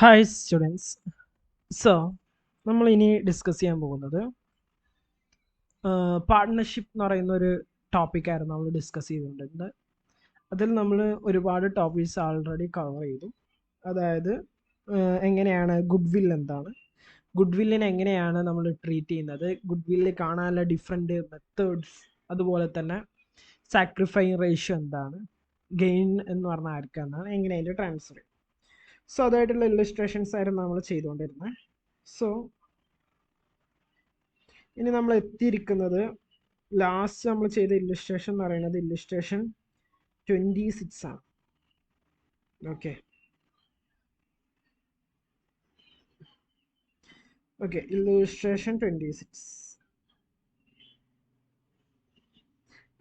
Hi students. So നമ്മൾ ഇനി discuss ചെയ്യാൻ പോകുന്നത് പാർട്ട്ണർഷിപ്പ് എന്ന് പറയുന്ന ഒരു ടോപ്പിക്കായിരുന്നു നമ്മൾ ഡിസ്കസ് ചെയ്തുകൊണ്ടിരുന്നത്. അതിൽ നമ്മൾ ഒരുപാട് ടോപ്പിക്സ് ആൾറെഡി കവർ ചെയ്തു. അതായത് എങ്ങനെയാണ് ഗുഡ് വിൽ, എന്താണ് ഗുഡ് വില്ലിനെ, എങ്ങനെയാണ് നമ്മൾ ട്രീറ്റ് ചെയ്യുന്നത്, ഗുഡ് വില്ല് കാണാനുള്ള ഡിഫറെൻറ്റ് മെത്തേഡ്സ്, അതുപോലെ തന്നെ സാക്രിഫൈങ് റേഷ്യോ എന്താണ്, ഗെയിൻ എന്ന് പറഞ്ഞാൽ ആർക്കെന്നാണ്, എങ്ങനെ അതിൻ്റെ ട്രാൻസ്ഫർ. സോ അതായിട്ടുള്ള ഇല്ലസ്ട്രേഷൻസ് ആയിരുന്നു നമ്മൾ ചെയ്തുകൊണ്ടിരുന്നത്. സോ ഇനി നമ്മൾ എത്തിയിരിക്കുന്നത് ലാസ്റ്റ് നമ്മൾ ചെയ്ത ഇല്ലസ്ട്രേഷൻ എന്ന് പറയുന്നത് ഇല്ലസ്ട്രേഷൻ 26 ആണ്. Okay illustration 26.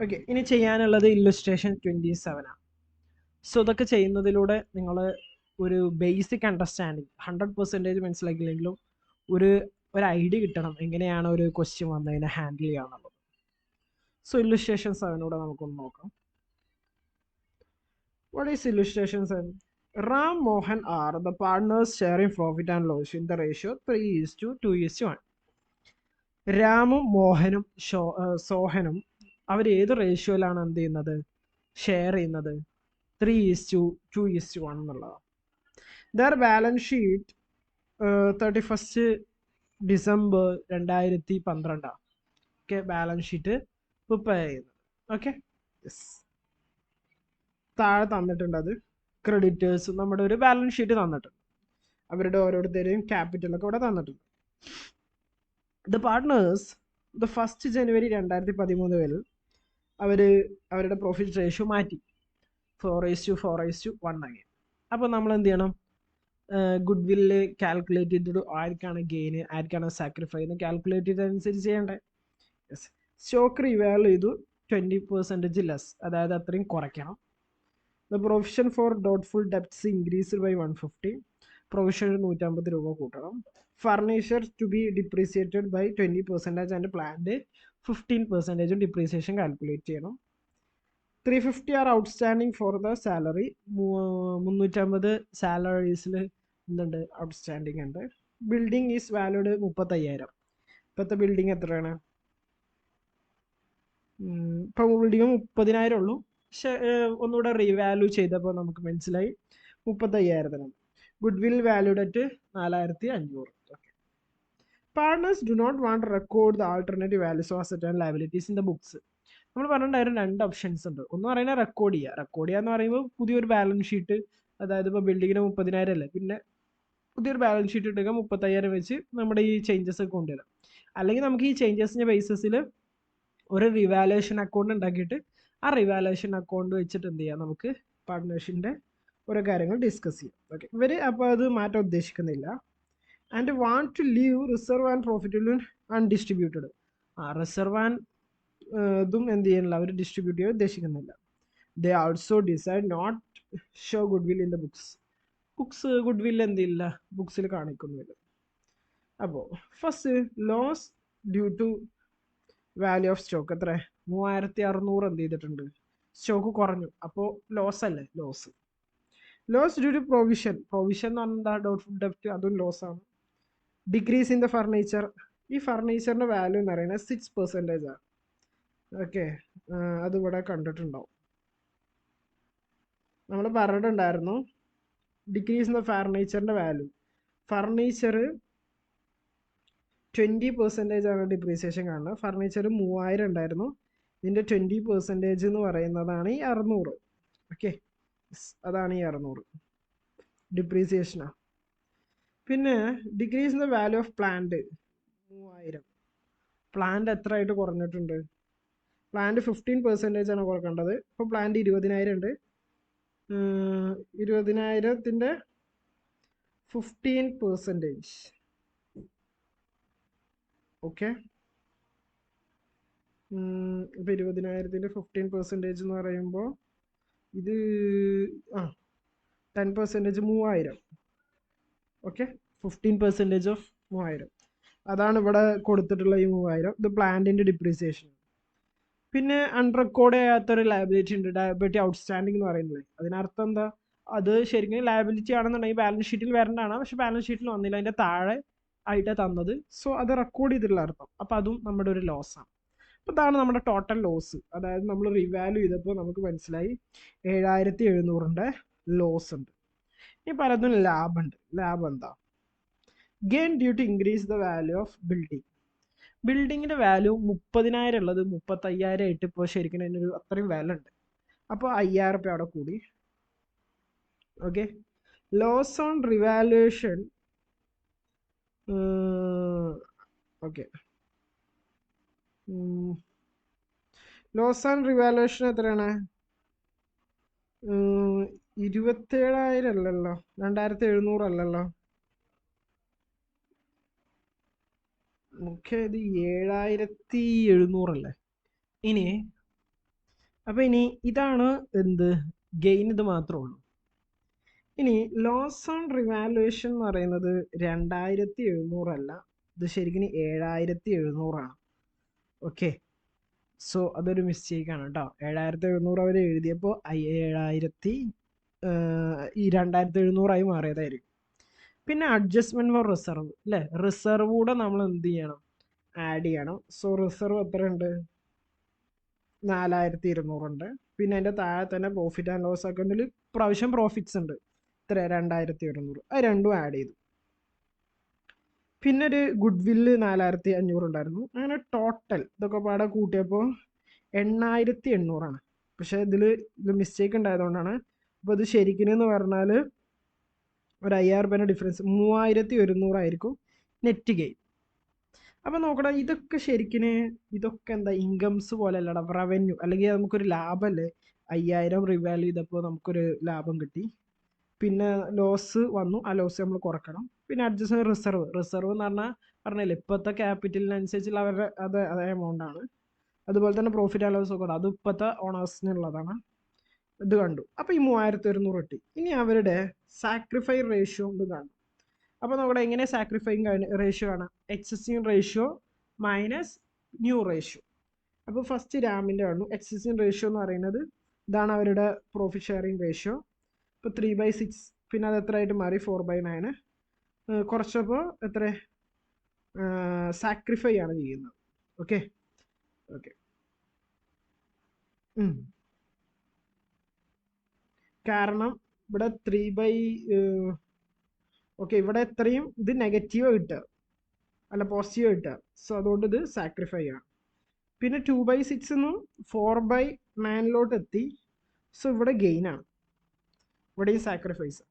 ഓക്കെ, ഇനി ചെയ്യാനുള്ളത് ഇല്ലസ്ട്രേഷൻ 27 ആണ്. സോ ഇതൊക്കെ ചെയ്യുന്നതിലൂടെ നിങ്ങൾ ഒരു ബേസിക് അണ്ടർസ്റ്റാൻഡിങ് 100% മനസ്സിലാക്കിയില്ലെങ്കിലും ഒരു ഐഡിയ കിട്ടണം എങ്ങനെയാണ് ഒരു ക്വസ്റ്റ്യൻ വന്നതിനെ ഹാൻഡിൽ ചെയ്യാന്നുള്ളത്. സോ ഇല്ലസ്ട്രേഷൻ 7 നമുക്കൊന്ന് നോക്കാം. What is illustration 7? Ram Mohan are the partners sharing profit and loss in the ratio 3:2:1. രാമും മോഹനും സോഹനും അവർ ഏത് റേഷ്യോയിലാണ് എന്ത് ചെയ്യുന്നത്, ഷെയർ ചെയ്യുന്നത്? 3:2:1 എന്നുള്ളതാണ്. There balance sheet 31st December 2012. Okay, balance sheet prepare ചെയ്യുന്നത്. ഓക്കെ, യെസ്, താഴെ തന്നിട്ടുണ്ട്. അത് ക്രെഡിറ്റേഴ്സ് നമ്മുടെ ഒരു ബാലൻസ് ഷീറ്റ് തന്നിട്ടുണ്ട്. അവരുടെ ഓരോരുത്തരെയും ക്യാപിറ്റലൊക്കെ ഇവിടെ തന്നിട്ടുണ്ട്. The partners the 1st January 2013 അവർ അവരുടെ പ്രോഫിറ്റ് റേഷ്യോ മാറ്റി 4:4:1 ആയി. അപ്പോൾ നമ്മൾ എന്ത് ചെയ്യണം? ഗുഡ് വില്ല് കാൽക്കുലേറ്റ് ചെയ്തിട്ട് ആർക്കാണ് ഗെയിന്, ആർക്കാണ് സാക്രിഫൈ എന്ന് കാൽക്കുലേറ്റ് ചെയ്തതനുസരിച്ച് ചെയ്യണ്ടേ. യെസ്, സ്റ്റോക്ക് റിവാല്യൂ ചെയ്തു 20% ലെസ്, അതായത് അത്രയും കുറയ്ക്കണം. The provision for doubtful debts increased by 150. Provision 150 രൂപ കൂട്ടണം. Furniture to be depreciated by 20% and plant 15% depreciation calculate ചെയ്യണം. 350 are outstanding for the salary. 350 സാലറീസിൽ എന്തുണ്ട്? ഔട്ട്സ്റ്റാൻഡിങ് ഉണ്ട്. Building is valued 35,000. ഇപ്പോഴത്തെ ബിൽഡിംഗ് എത്രയാണ്? ഇപ്പോൾ ബിൽഡിംഗ് 30,000 ഉള്ളൂ. പക്ഷെ ഒന്നുകൂടെ റീവാല്യൂ ചെയ്തപ്പോൾ നമുക്ക് മനസ്സിലായി 35,000. Goodwill valued at 4,500. Okay, partners do not want record the alternative values of asset and liabilities in the books. നമ്മൾ പറഞ്ഞിട്ടുണ്ടായിരുന്നു 2 ഓപ്ഷൻസ് ഉണ്ട്. ഒന്ന് പറയുന്നത് റെക്കോർഡ് ചെയ്യുക എന്ന് പറയുമ്പോൾ പുതിയൊരു ബാലൻസ് ഷീറ്റ്, അതായത് ഇപ്പോൾ ബിൽഡിങ്ങിന് 30,000 അല്ലേ, പിന്നെ പുതിയൊരു ബാലൻസ് ഷീറ്റ് ഇട്ടുക 35,000 വെച്ച് നമ്മുടെ ഈ ചേഞ്ചസ് ഒക്കെ കൊണ്ടുവരാം. അല്ലെങ്കിൽ നമുക്ക് ഈ ചേഞ്ചസിൻ്റെ ബേസിസിൽ ഒരു റിവാലുവേഷൻ അക്കൗണ്ട് ഉണ്ടാക്കിയിട്ട് ആ റിവാലുവേഷൻ അക്കൗണ്ട് വെച്ചിട്ട് എന്ത് ചെയ്യാം, നമുക്ക് പാർട്ട്നർഷിപ്പിൻ്റെ ഓരോ കാര്യങ്ങൾ ഡിസ്കസ് ചെയ്യാം. ഓക്കെ, ഇവർ അപ്പോൾ അത് മാറ്റാൻ ഉദ്ദേശിക്കുന്നില്ല. And want to leave reserve and profitable undistributed. Reserve and ഇതും എന്ത് ചെയ്യുന്നില്ല, അവർ ഡിസ്ട്രിബ്യൂട്ട് ചെയ്യാൻ ഉദ്ദേശിക്കുന്നില്ല. They also decide not show goodwill in the books goodwill എന്തില്ല, ബുക്സിൽ കാണിക്കുന്നില്ല. അപ്പോൾ first loss due to value of stock എത്ര? 3,600 എന്ത് ചെയ്തിട്ടുണ്ട്, സ്റ്റോക്ക് കുറഞ്ഞു. അപ്പോൾ ലോസ് അല്ലേ, ലോസ് ഡ്യൂ ടു പ്രൊവിഷൻ എന്ന് പറഞ്ഞാൽ ഡോട്ട്ഫുൾ ഡെപ്റ്റ്, അതും ലോസ് ആണ്. ഡിക്രീസ് ഇൻ ദ ഫർണിച്ചർ, ഈ ഫർണിച്ചറിൻ്റെ വാല്യൂ എന്ന് പറയുന്നത് 6% ആണ്. ഓക്കെ, അതിവിടെ കണ്ടിട്ടുണ്ടാവും. നമ്മൾ പറഞ്ഞിട്ടുണ്ടായിരുന്നു ഡിക്രീസ് ഇൻ ദ ഫർണിച്ചറിൻ്റെ വാല്യൂ. ഫർണിച്ചർ 20% ആണ് ഡിപ്രീസിയേഷൻ കാണുന്നത്. ഫർണിച്ചർ 3,000 ഉണ്ടായിരുന്നു, ഇതിൻ്റെ 20% എന്ന് പറയുന്നതാണ് ഈ 600. ഓക്കെ, അതാണ് ഈ 600 ഡിപ്രീസിയേഷനാണ്. പിന്നെ decrease in the value of plant 3,000. Plant എത്ര ആയിട്ട് കുറഞ്ഞിട്ടുണ്ട്? പ്ലാന്റ് 15% ആണ് കൊടുക്കേണ്ടത്. ഇപ്പോൾ പ്ലാന്റ് 20,000 ഉണ്ട്. 20,000ത്തിൻ്റെ 15%. ഓക്കെ, ഇപ്പോൾ 20,000ത്തിൻ്റെ 15% എന്ന് പറയുമ്പോൾ ഇത് 10% 3,000. Okay, 15% of 3,000. അതാണ് ഇവിടെ കൊടുത്തിട്ടുള്ള ഈ 3,000. ഇത് പ്ലാന്റിൻ്റെ ഡിപ്രീസിയേഷൻ. പിന്നെ അൺറെക്കോർഡ് ചെയ്യാത്തൊരു ലയബിലിറ്റി ഉണ്ട്, ലയബിലിറ്റി ഔട്ട്സ്റ്റാൻഡിങ് എന്ന് പറയുന്നത്. അതിനർത്ഥം എന്താ? അത് ശരിക്കും ലയബിലിറ്റി ആണെന്നുണ്ടെങ്കിൽ ബാലൻസ് ഷീറ്റിൽ വരേണ്ടതാണ്, പക്ഷെ ബാലൻസ് ഷീറ്റിൽ വന്നില്ല, അതിൻ്റെ താഴെ ആയിട്ടാണ് തന്നത്. സോ അത് റെക്കോർഡ് ചെയ്തിട്ടുള്ള അർത്ഥം. അപ്പോൾ അതും നമ്മുടെ ഒരു ലോസാണ്. അപ്പോൾ ഇതാണ് നമ്മുടെ ടോട്ടൽ ലോസ്. അതായത് നമ്മൾ റിവാല്യൂ ചെയ്തപ്പോൾ നമുക്ക് മനസ്സിലായി 7700 ലോസ് ഉണ്ട്. ഇനി പലതും ലാഭമുണ്ട്. ലാഭം എന്താ? Gain due to increase the value of building. ബിൽഡിങ്ങിൻ്റെ വാല്യൂ 30,000 ഉള്ളത് 35,000 ആയിട്ട് ഇപ്പോൾ ശരിക്കും അതിനൊരു അത്രയും വില ഉണ്ട്. അപ്പോൾ 5,000 രൂപ അവിടെ കൂടി. Okay. Loss on revaluation. Okay, loss on revaluation എത്രയാണ്? 27,000 അല്ലല്ലോ, 2,700 അല്ലല്ലോ. ഓക്കെ, ഇത് 7,700 അല്ലേ? ഇനി അപ്പം ഇനി ഇതാണ് എന്ത് ഗെയിൻ, ഇത് മാത്രമേ ഉള്ളൂ. ഇനി ലോസ് ഓൺ റിവാലുവേഷൻ എന്ന് പറയുന്നത് 2,700 അല്ല, ഇത് ശരിക്കും 7,700 ആണ്. ഓക്കെ, സോ അതൊരു മിസ്റ്റേക്കാണ് കേട്ടോ. 7,700 അവർ എഴുതിയപ്പോൾ 2,700 മാറിയതായിരിക്കും. പിന്നെ അഡ്ജസ്റ്റ്മെന്റ് ഫോർ റിസർവ് അല്ലേ, റിസർവ് കൂടെ നമ്മൾ എന്ത് ചെയ്യണം? ആഡ് ചെയ്യണം. സോ റിസർവ് എത്ര ഉണ്ട്? 4,200 ഉണ്ട്. പിന്നെ അതിൻ്റെ താഴെ തന്നെ പ്രോഫിറ്റ് ആൻഡ് ലോസ് അക്കൗണ്ടിൽ പ്രാവശ്യം പ്രോഫിറ്റ്സ് ഉണ്ട്, ഇത്ര 2,200. അത് രണ്ടും ആഡ് ചെയ്തു. പിന്നെ ഒരു ഗുഡ് വില്ല് 4,500 ഉണ്ടായിരുന്നു. അങ്ങനെ ടോട്ടൽ ഇതൊക്കെ പാടെ കൂട്ടിയപ്പോൾ 8,800 ആണ്. പക്ഷേ ഇത് മിസ്റ്റേക്ക് ഉണ്ടായതുകൊണ്ടാണ്. അപ്പോൾ ഇത് ശരിക്കും എന്ന് പറഞ്ഞാൽ ഒരു 5,000 രൂപേൻ്റെ ഡിഫറൻസ്, 3,100 ആയിരിക്കും നെറ്റ് ഗെയിൻ. അപ്പം നോക്കണം, ഇതൊക്കെ ശരിക്കും ഇതൊക്കെ എന്താ ഇൻകംസ് പോലെ അല്ലടാ, റവന്യൂ അല്ലെങ്കിൽ നമുക്കൊരു ലാഭമല്ലേ. 5,000 റിവാല്യൂ ചെയ്തപ്പോൾ നമുക്കൊരു ലാഭം കിട്ടി. പിന്നെ ലോസ് വന്നു, ആ ലോസ് നമ്മൾ കുറക്കണം. പിന്നെ അഡ്ജസ്റ്റ് റിസർവ് എന്ന് പറഞ്ഞില്ലേ, ഇപ്പോഴത്തെ ക്യാപിറ്റലിനനുസരിച്ചുള്ള അവരുടെ അതേ എമൗണ്ട് ആണ്. അതുപോലെ തന്നെ പ്രോഫിറ്റ് ആൻഡ് ലോസ് ഒക്കെ അത് ഇപ്പോഴത്തെ ഓണേഴ്സിനുള്ളതാണ്. ഇത് കണ്ടു. അപ്പോൾ ഈ 3,100 കിട്ടി. ഇനി അവരുടെ സാക്രിഫൈ റേഷ്യോ ഇത് കാണും. അപ്പോൾ നമ്മുടെ എങ്ങനെ സാക്രിഫൈങ് റേഷ്യോ ആണ്? Existing ratio minus new ratio. അപ്പോൾ ഫസ്റ്റ് രാമിൻ്റെ കാണുന്നു. എക്സിസ്റ്റിംഗ് റേഷ്യോ എന്ന് പറയുന്നത് ഇതാണ് അവരുടെ പ്രോഫിറ്റ് ഷെയറിംഗ് റേഷ്യോ. ഇപ്പോൾ 3/6, പിന്നെ അത് എത്ര ആയിട്ട് മാറി? 4/9. കുറച്ചപ്പോൾ എത്ര സാക്രിഫൈ ആണ് ചെയ്യുന്നത്. ഓക്കെ ഓക്കെ കാരണം ഇവിടെ 3 ഓക്കെ, ഇവിടെ എത്രയും ഇത് നെഗറ്റീവ് കിട്ടുക അല്ല പോസിറ്റീവ് കിട്ടുക. സോ അതുകൊണ്ട് ഇത് സാക്രിഫൈ ആണ്. പിന്നെ 2/6 നിന്നും 4/9 എത്തി. സോ ഇവിടെ ഗെയിനാണ്, ഇവിടെയും സാക്രിഫൈസ്.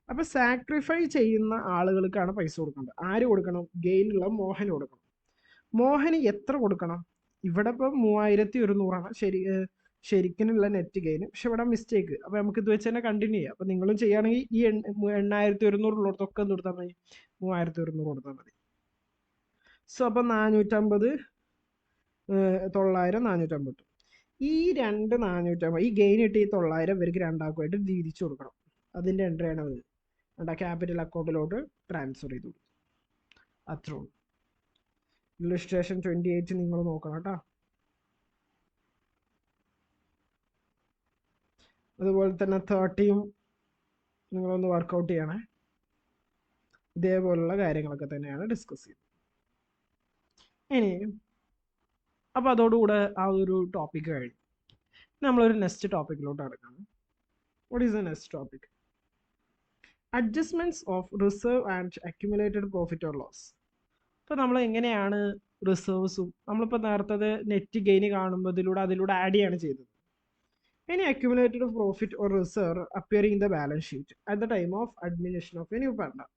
അപ്പോൾ സാക്രിഫൈ ചെയ്യുന്ന ആളുകൾക്കാണ് പൈസ കൊടുക്കേണ്ടത്. ആര് കൊടുക്കണം? ഗെയിനുള്ള മോഹൻ കൊടുക്കണം. മോഹന് എത്ര കൊടുക്കണം? ഇവിടെ ഇപ്പോൾ 3,100 ശരിക്കുള്ള നെറ്റ് ഗെയിൻ. പക്ഷെ ഇവിടെ മിസ്റ്റേക്ക്. അപ്പോൾ നമുക്ക് ഇത് വെച്ച് തന്നെ കണ്ടിന്യൂ ചെയ്യാം. അപ്പോൾ നിങ്ങളും ചെയ്യുകയാണെങ്കിൽ ഈ 8,100 ഉള്ളിടത്തൊക്കെ എന്ത് കൊടുത്താൽ മതി? 3,100 കൊടുത്താൽ മതി. സോ അപ്പോൾ 450, 900, 450. ഈ 450 ഈ ഗെയിൻ കിട്ടി 900 ഇവർക്ക് രണ്ടാക്കുമായിട്ട് തിരിച്ചു കൊടുക്കണം. അതിൻ്റെ എൻട്രിയാണ് അത്. ക്യാപിറ്റൽ അക്കൗണ്ടിലോട്ട് ട്രാൻസ്ഫർ ചെയ്തു. അത്രേ ഉള്ളൂ. ഇല്ലുസ്ട്രേഷൻ 28 നിങ്ങൾ നോക്കണം കേട്ടോ. അതുപോലെ തന്നെ 30 നിങ്ങളൊന്ന് വർക്കൗട്ട് ചെയ്യണേ. ഇതേപോലുള്ള കാര്യങ്ങളൊക്കെ തന്നെയാണ് ഡിസ്കസ് ചെയ്യുന്നത്. ഇനി അപ്പോൾ അതോടുകൂടെ ആ ഒരു ടോപ്പിക്ക് കഴിഞ്ഞു. നമ്മളൊരു നെക്സ്റ്റ് ടോപ്പിക്കിലോട്ട് കിടക്കണം. What is the next topic? Adjustments of reserve and accumulated profit or loss. ഇപ്പോൾ നമ്മൾ എങ്ങനെയാണ് റിസർവ്സും നമ്മളിപ്പോൾ നേരത്തെ നെറ്റ് ഗെയിൻ കാണുമ്പോൾ അതിലൂടെ ആഡ് ചെയ്യാണ് ചെയ്തത്. Any accumulated profit or reserve appearing in the balance sheet at the time of administration of a new partner.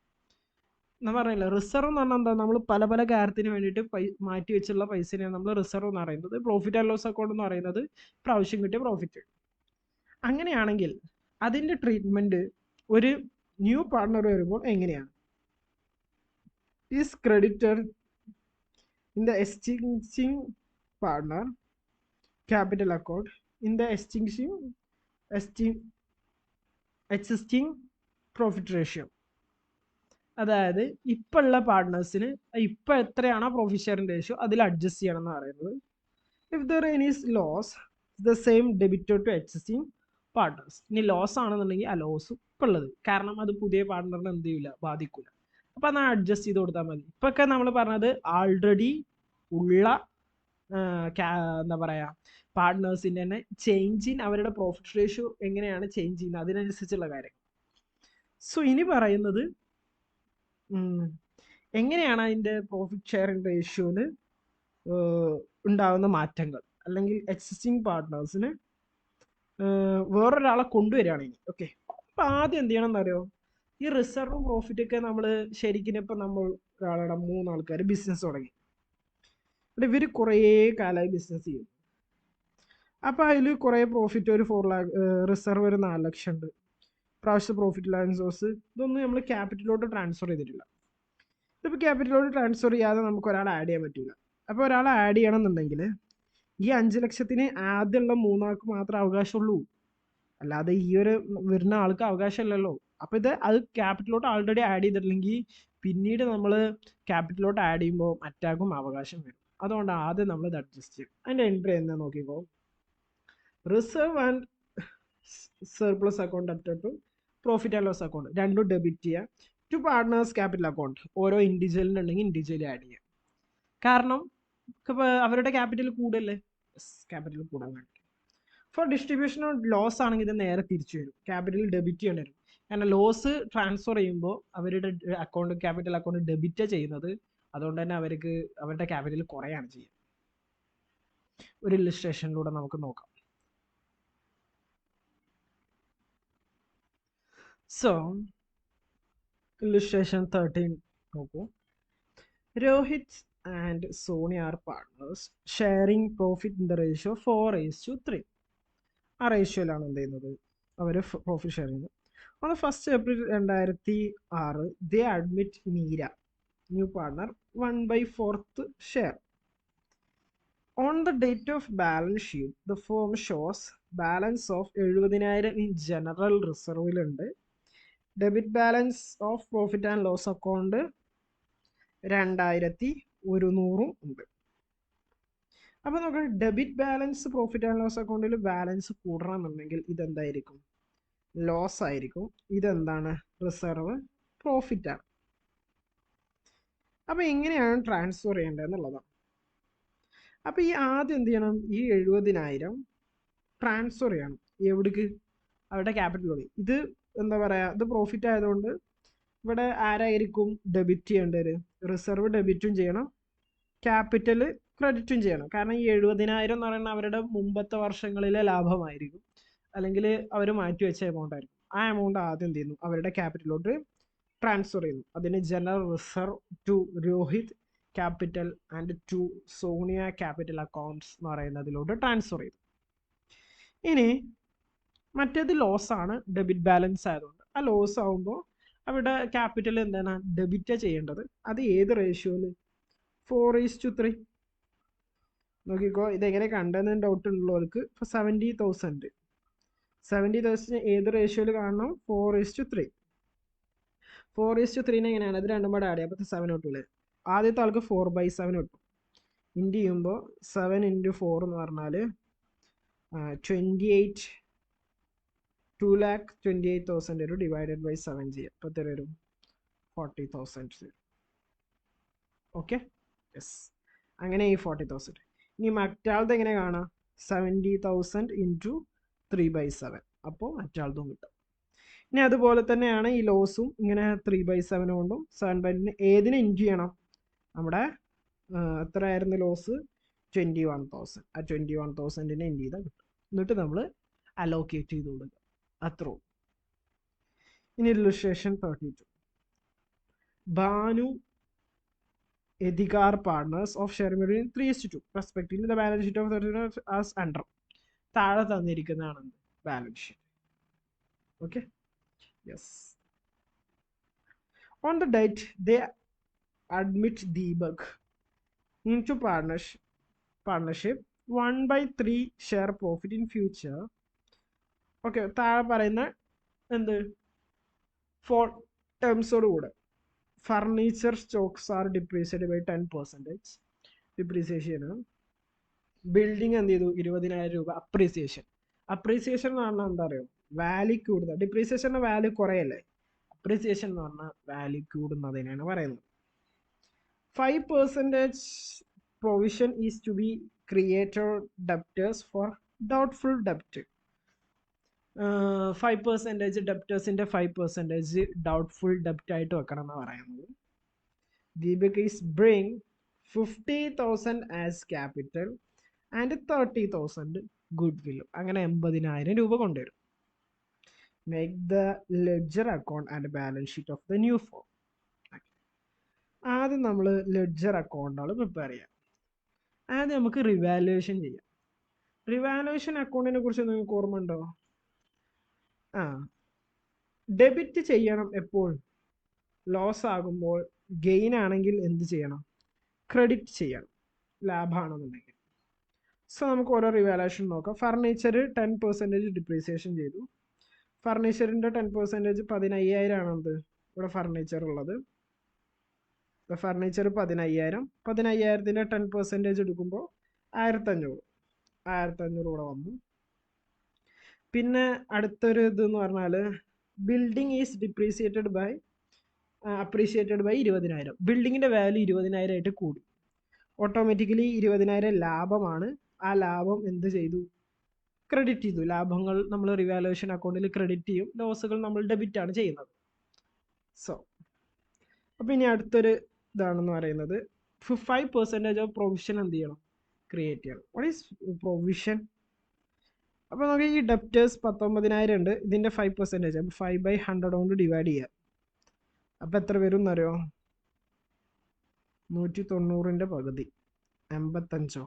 ഞാൻ പറഞ്ഞില്ല, റിസർവ് എന്ന് പറഞ്ഞാൽ എന്താ? നമ്മൾ പല പല കാര്യത്തിന് വേണ്ടിയിട്ട് മാറ്റി വെച്ചുള്ള പൈസയാണ് നമ്മൾ റിസർവ് എന്ന് പറയുന്നത്. പ്രോഫിറ്റ് ആൻഡ് ലോസ് അക്കൗണ്ട് എന്ന് പറയുന്നത് പ്രാവശ്യം കിട്ടിയ പ്രോഫിറ്റ്. അങ്ങനെയാണെങ്കിൽ അതിൻ്റെ ട്രീറ്റ്മെൻറ്റ് ഒരു ന്യൂ പാർട്ണർ വരുമ്പോൾ എങ്ങനെയാണ്? Is credited in the exchanging partner capital account in the existing profit ratio. അതായത് ഇപ്പോൾ ഉള്ള പാർട്ട്നേഴ്സിന് ഇപ്പോൾ എത്രയാണോ പ്രോഫിറ്റ് ഷെയറിംഗ് റേഷ്യോ അതിൽ അഡ്ജസ്റ്റ് ചെയ്യണം എന്ന് പറയുന്നത്. If there any loss the same debited to existing partners. ഇനി ലോസ് ആണെന്നുണ്ടെങ്കിൽ ആ ലോസ് ഇപ്പം ഉള്ളത്, കാരണം അത് പുതിയ പാർട്ട്ണറിനെ എന്ത് ചെയ്യില്ല, ബാധിക്കില്ല. അപ്പം എന്നാൽ അഡ്ജസ്റ്റ് ചെയ്ത് കൊടുത്താൽ മതി. ഇപ്പൊക്കെ നമ്മൾ പറഞ്ഞത് ആൾറെഡി ഉള്ള എന്താ പറയുക പാർട്ട്നേഴ്സിൻ്റെ തന്നെ ചേഞ്ച് ഇൻ അവരുടെ പ്രോഫിറ്റ് റേഷ്യോ എങ്ങനെയാണ് ചേഞ്ച് ചെയ്യുന്നത് അതിനനുസരിച്ചുള്ള കാര്യം. സോ ഇനി പറയുന്നത് എങ്ങനെയാണ് അതിൻ്റെ പ്രോഫിറ്റ് ഷെയറിംഗ് റേഷ്യോയിൽ ഉണ്ടാകുന്ന മാറ്റങ്ങൾ, അല്ലെങ്കിൽ എക്സിസ്റ്റിംഗ് പാർട്ട്നേഴ്സിന് വേറൊരാളെ കൊണ്ടുവരികയാണെങ്കിൽ. ഓക്കെ, അപ്പം ആദ്യം എന്ത് ചെയ്യണം എന്നറിയോ, ഈ റിസർവ് പ്രോഫിറ്റ് ഒക്കെ നമ്മൾ ശരിക്കും ഇപ്പം നമ്മൾ ഒരാളുടെ 3 ആൾക്കാർ ബിസിനസ് തുടങ്ങി. ഇവർ കുറേ കാലമായി ബിസിനസ് ചെയ്യും. അപ്പോൾ അതിൽ കുറേ പ്രോഫിറ്റ് ഒരു 4 lakh, റിസർവ് ഒരു 4 ലക്ഷം ഉണ്ട്. പ്രാവശ്യത്തെ പ്രോഫിറ്റ് ലാൻഡ് സോഴ്സ് ഇതൊന്നും നമ്മൾ ക്യാപിറ്റലോട്ട് ട്രാൻസ്ഫർ ചെയ്തിട്ടില്ല. ഇതിപ്പോൾ ക്യാപിറ്റലോട്ട് ട്രാൻസ്ഫർ ചെയ്യാതെ നമുക്ക് ഒരാളെ ആഡ് ചെയ്യാൻ പറ്റില്ല. അപ്പോൾ ഒരാളെ ആഡ് ചെയ്യണമെന്നുണ്ടെങ്കിൽ ഈ 5 ലക്ഷത്തിന് ആദ്യമുള്ള 3 ആൾക്ക് മാത്രമേ അവകാശമുള്ളൂ, അല്ലാതെ ഈ ഒരു വരുന്ന ആൾക്ക് അവകാശമില്ലല്ലോ. അപ്പോൾ അത് ക്യാപിറ്റലോട്ട് ആൾറെഡി ആഡ് ചെയ്തിട്ടില്ലെങ്കിൽ പിന്നീട് നമ്മൾ ക്യാപിറ്റലോട്ട് ആഡ് ചെയ്യുമ്പോൾ മറ്റാർക്കും അവകാശം വരും. അതുകൊണ്ട് ആദ്യം നമ്മൾ ഇത് അഡ്ജസ്റ്റ് ചെയ്യും. അതിൻ്റെ എൻട്രി എന്താ നോക്കിക്കോ, reserve and surplus account up to profit and loss account രണ്ടും ഡെബിറ്റ് ചെയ്യുക. ടു പാർട്ട്നേഴ്സ് ക്യാപിറ്റൽ അക്കൗണ്ട് ഓരോ ഇൻഡിവിജ്വലിനുണ്ടെങ്കിൽ ഇൻഡിവിജ്വലി ആഡ് ചെയ്യുക. കാരണം അവരുടെ ക്യാപിറ്റൽ കൂടല്ലേ, ക്യാപിറ്റൽ കൂടാൻ വേണ്ടി. ഫോർ ഡിസ്ട്രിബ്യൂഷൻ ഓഫ് ലോസ് ആണെങ്കിൽ ഇത് നേരെ തിരിച്ചു വരും, ക്യാപിറ്റൽ ഡെബിറ്റ് ചെയ്യേണ്ടി വരും. കാരണം ലോസ് ട്രാൻസ്ഫർ ചെയ്യുമ്പോൾ അവരുടെ അക്കൗണ്ട് ക്യാപിറ്റൽ അക്കൗണ്ട് ഡെബിറ്റ് ചെയ്യുന്നത്, അതുകൊണ്ട് തന്നെ അവരുടെ ക്യാപിറ്റൽ കുറയാണ് ചെയ്യുക. ഒരു ഇല്ലസ്ട്രേഷനിലൂടെ നമുക്ക് നോക്കാം. സോ illustration 13 നോക്കൂ. Rohit and Sonia are partners sharing profit in the ratio 4:3. ആ റേഷ്യോയിലാണ് എന്ത് ചെയ്യുന്നത്, അവർ പ്രോഫിറ്റ് ഷെയർ ചെയ്യുന്നത്. On the 1st April 2006 they admit Meera, new partner, 1/4 share. On the date of balance sheet the firm shows balance of 70,000 in general reserve. Debit balance of profit and loss account 2100 ഉണ്ട്. അപ്പോൾ നമുക്ക് debit balance profit and loss അക്കൗണ്ടിൽ balance കൂടണമെന്നുണ്ടെങ്കിൽ ഇതെന്തായിരിക്കും, loss ആയിരിക്കും. ഇതെന്താണ്, reserve profit ആണ്. അപ്പോൾ എങ്ങനെയാണ് ട്രാൻസ്ഫർ ചെയ്യേണ്ടത് എന്നുള്ളതാണ്. അപ്പോൾ ഈ ആദ്യം എന്ത് ചെയ്യണം, ഈ 70,000 ട്രാൻസ്ഫർ ചെയ്യണം. എവിടേക്ക്, അവരുടെ ക്യാപിറ്റലോട്. ഇത് എന്താ പറയുക, ഇത് പ്രോഫിറ്റ് ആയതുകൊണ്ട് ഇവിടെ ആരായിരിക്കും ഡെബിറ്റ് ചെയ്യേണ്ടത്, റിസർവ് ഡെബിറ്റും ചെയ്യണം, ക്യാപിറ്റൽ ക്രെഡിറ്റും ചെയ്യണം. കാരണം ഈ 70,000 എന്ന് പറയുന്നത് അവരുടെ മുമ്പത്തെ വർഷങ്ങളിലെ ലാഭമായിരിക്കും, അല്ലെങ്കിൽ അവർ മാറ്റി വെച്ച എമൗണ്ട് ആയിരിക്കും. ആ എമൗണ്ട് ആദ്യം എന്ത് ചെയ്യുന്നു, അവരുടെ ക്യാപിറ്റലോട്ട് ട്രാൻസ്ഫർ ചെയ്യുന്നു. അതിന് general reserve to Rohit capital and to Sonia capital accounts എന്ന് പറയുന്നതിലോട്ട് ട്രാൻസ്ഫർ ചെയ്തു. ഇനി മറ്റേത് ലോസ് ആണ്, ഡെബിറ്റ് ബാലൻസ് ആയതുകൊണ്ട്. ആ ലോസ് ആകുമ്പോൾ അവിടെ ക്യാപിറ്റൽ എന്താണ് ഡെബിറ്റ് ചെയ്യേണ്ടത്. അത് ഏത് റേഷ്യോയിൽ, 4:3. നോക്കിക്കോ, ഇതെങ്ങനെ കണ്ടെന്ന് ഡൗട്ട് ഉള്ളവർക്ക് ഇപ്പോൾ 70,000 ഏത് റേഷ്യോയിൽ കാണണം, 4:3. 4:3 എങ്ങനെയാണ്, ഇത് രണ്ടും കൂടെ ആഡ് ചെയ്യാം. അപ്പോൾ 7 കിട്ടൂലേ. ആദ്യത്തെ ആൾക്ക് 4/7 കിട്ടും. ഇൻറ്റു ചെയ്യുമ്പോൾ 7 × 4 എന്ന് പറഞ്ഞാൽ 2,28,000 ഒരു ഡിവൈഡഡ് ബൈ 7 ചെയ്യാം. അപ്പോൾ എത്ര വരും, 40,000. ഓക്കെ, യെസ്, അങ്ങനെ ഈ 40,000. ഇനി മറ്റാളത് എങ്ങനെ കാണാം, 70,000 × 3/7. അപ്പോൾ മറ്റാളതും കിട്ടും. ഇനി അതുപോലെ തന്നെയാണ് ഈ ലോസും, ഇങ്ങനെ 3/7 കൊണ്ടും 7/9 ഏതിനെ ഇൻറ്റു ചെയ്യണം, നമ്മുടെ എത്രയായിരുന്നു ലോസ്, 21,000. ആ 21,000നെ ഇൻറ്റു ചെയ്താൽ കിട്ടും. എന്നിട്ട് നമ്മൾ അലോക്കേറ്റ് ചെയ്ത് കൊടുക്കുക, അത്രോ. ഇനി illustration 32. Bhanu Adhikar partners of sharing between 3:2 respectively. The balance sheet of 32 as under. താഴെ തന്നിരിക്കുന്നതാണ് balance sheet. Okay, yes. On the date they admit Deepak into partnership 1/3 share profit in future. Okay, താഴെ പറയുന്ന എന്ത് ഫോർ ടേംസോട് കൂടെ furniture stocks are depreciated by 10% depreciation. Building എന്ത് ചെയ്തു, 20,000 രൂപ അപ്രീസിയേഷൻ. അപ്രീസിയേഷൻ എന്ന് പറഞ്ഞാൽ എന്താ അറിയോ, വാല്യൂ കൂടുന്നത്. ഡിപ്രീസിയേഷൻ്റെ വാല്യൂ കുറയല്ലേ, അപ്രീസിയേഷൻ എന്ന് പറഞ്ഞാൽ വാല്യൂ കൂടുന്നതിനാണ് പറയുന്നത്. 5% provision is to be created debtors for doubtful debt. 5% ഡെപ്റ്റേഴ്സിൻ്റെ 5% doubtful ഡെപ്റ്റ് ആയിട്ട് വെക്കണം എന്നാണ് പറയുന്നത്. Deepak is bring 50,000 as capital and 30,000 good will. അങ്ങനെ 80,000 രൂപ കൊണ്ടുവരും. Make the ledger account and balance sheet of the new form. ആദ്യം നമ്മൾ ലെഡ്ജർ അക്കൗണ്ടുകൾ പ്രിപ്പയർ ചെയ്യാം. ആദ്യം നമുക്ക് റിവാലുവേഷൻ ചെയ്യാം. റിവാലുവേഷൻ അക്കൗണ്ടിനെ കുറിച്ച് നിങ്ങൾക്ക് ഓർമ്മ ഉണ്ടോ? ഡെബിറ്റ് ചെയ്യണം എപ്പോൾ? ലോസ് ആകുമ്പോൾ. ഗെയിൻ ആണെങ്കിൽ എന്ത് ചെയ്യണം? ക്രെഡിറ്റ് ചെയ്യണം, ലാഭമാണെന്നുണ്ടെങ്കിൽ. സോ നമുക്ക് ഓരോ റിവാലുവേഷൻ നോക്കാം. ഫർണിച്ചർ 10% ഡിപ്രീസിയേഷൻ ചെയ്തു. ഫർണിച്ചറിൻ്റെ 10% 15,000 ആണെന്ത് ഇവിടെ ഫർണിച്ചർ ഉള്ളത്. ഫർണിച്ചർ 15,000. 15,000ൻ്റെ 10% എടുക്കുമ്പോൾ 1,500 ഇവിടെ വന്നു. പിന്നെ അടുത്തൊരു ഇതെന്ന് പറഞ്ഞാൽ building is depreciated by appreciated by 20,000. ബിൽഡിങ്ങിൻ്റെ വാല്യൂ 20,000 ആയിട്ട് കൂടി. ഓട്ടോമാറ്റിക്കലി 20,000 ലാഭമാണ്. ആ ലാഭം എന്ത് ചെയ്തു? ക്രെഡിറ്റ് ചെയ്തു. ലാഭങ്ങൾ നമ്മൾ റിവാലുവേഷൻ അക്കൗണ്ടിൽ ക്രെഡിറ്റ് ചെയ്യും, ലോസുകൾ നമ്മൾ ഡെബിറ്റ് ആണ് ചെയ്യുന്നത്. സോ അപ്പോൾ ഇനി അടുത്തൊരു ഇതാണെന്ന് പറയുന്നത് 5% ഓഫ് പ്രൊവിഷൻ എന്ത് ചെയ്യണം? ക്രിയേറ്റ് ചെയ്യണം. What is provision? അപ്പോൾ നമുക്ക് ഈ ഡെപ്റ്റേഴ്സ് 19,000 ഉണ്ട്. ഇതിൻ്റെ 5%, അപ്പോൾ 5/100 കൊണ്ട് ഡിവൈഡ് ചെയ്യാം. അപ്പോൾ എത്ര വരും എന്നറിയോ? 190ൻ്റെ പകുതി 85.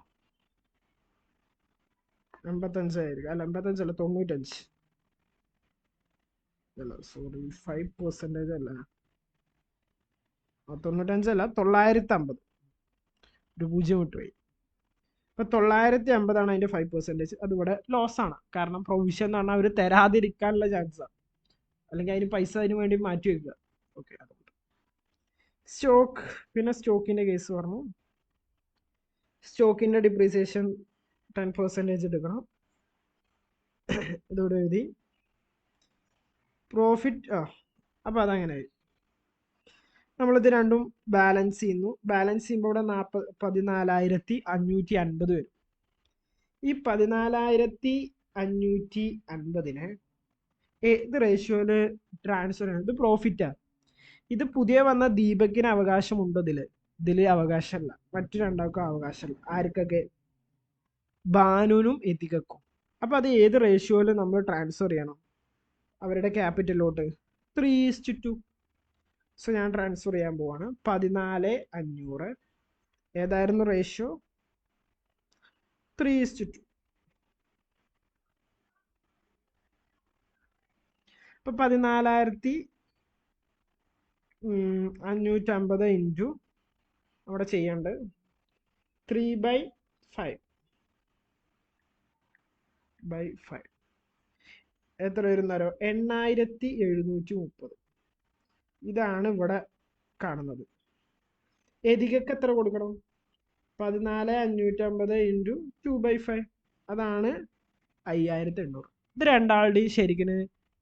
85 അല്ല, 85 അല്ല, 95 അല്ല, സോറി, 5% അല്ല, 95 അല്ല, 950. ഒരു 0 വിട്ടുപോയി. അപ്പോൾ 950 അതിൻ്റെ 5%. അതിവിടെ ലോസ് ആണ്. കാരണം പ്രൊവിഷൻ എന്ന് പറഞ്ഞാൽ അവർ തരാതിരിക്കാനുള്ള ചാൻസാണ്, അല്ലെങ്കിൽ അതിന് പൈസ അതിന് വേണ്ടി മാറ്റി വെക്കുക. ഓക്കെ, അതുകൊണ്ട് സ്റ്റോക്ക്. പിന്നെ സ്റ്റോക്കിൻ്റെ കേസ് പറഞ്ഞു. സ്റ്റോക്കിൻ്റെ ഡിപ്രീസിയേഷൻ 10% എടുക്കണം. ഇതോടെ എഴുതി. പ്രോഫിറ്റ് അപ്പോൾ അതങ്ങനെ നമ്മളിത് രണ്ടും ബാലൻസ് ചെയ്യുന്നു. ബാലൻസ് ചെയ്യുമ്പോൾ ഇവിടെ 14,550 വരും. ഈ 14,550 ഏത് റേഷ്യോയിൽ ട്രാൻസ്ഫർ ചെയ്യണം? ഇത് പ്രോഫിറ്റാണ്. ഇത് പുതിയ വന്ന ദീപകിന് അവകാശമുണ്ട്. ഇതിൽ അവകാശമല്ല, മറ്റു രണ്ടാൾക്കും അവകാശമല്ല. ആർക്കൊക്കെ? ബാനുവിനും എത്തിക്കും. അപ്പോൾ അത് ഏത് റേഷ്യോയിൽ നമ്മൾ ട്രാൻസ്ഫർ ചെയ്യണം? അവരുടെ ക്യാപിറ്റലിലോട്ട് 3:2. സോ ഞാൻ ട്രാൻസ്ഫർ ചെയ്യാൻ പോവാണ്. 14,500 ഏതായിരുന്നു റേഷ്യോ? 3:2. ഇപ്പം 14,550 ഇൻറ്റു അവിടെ ചെയ്യേണ്ടത് 3/5 എത്ര വരുന്നോ? 8,730. ഇതാണ് ഇവിടെ കാണുന്നത്. എതികൾക്ക് എത്ര കൊടുക്കണം? 14,550 ഇൻറ്റു 2/5, അതാണ് 5,800. ഇത് രണ്ടാളുടെയും ശരിക്കും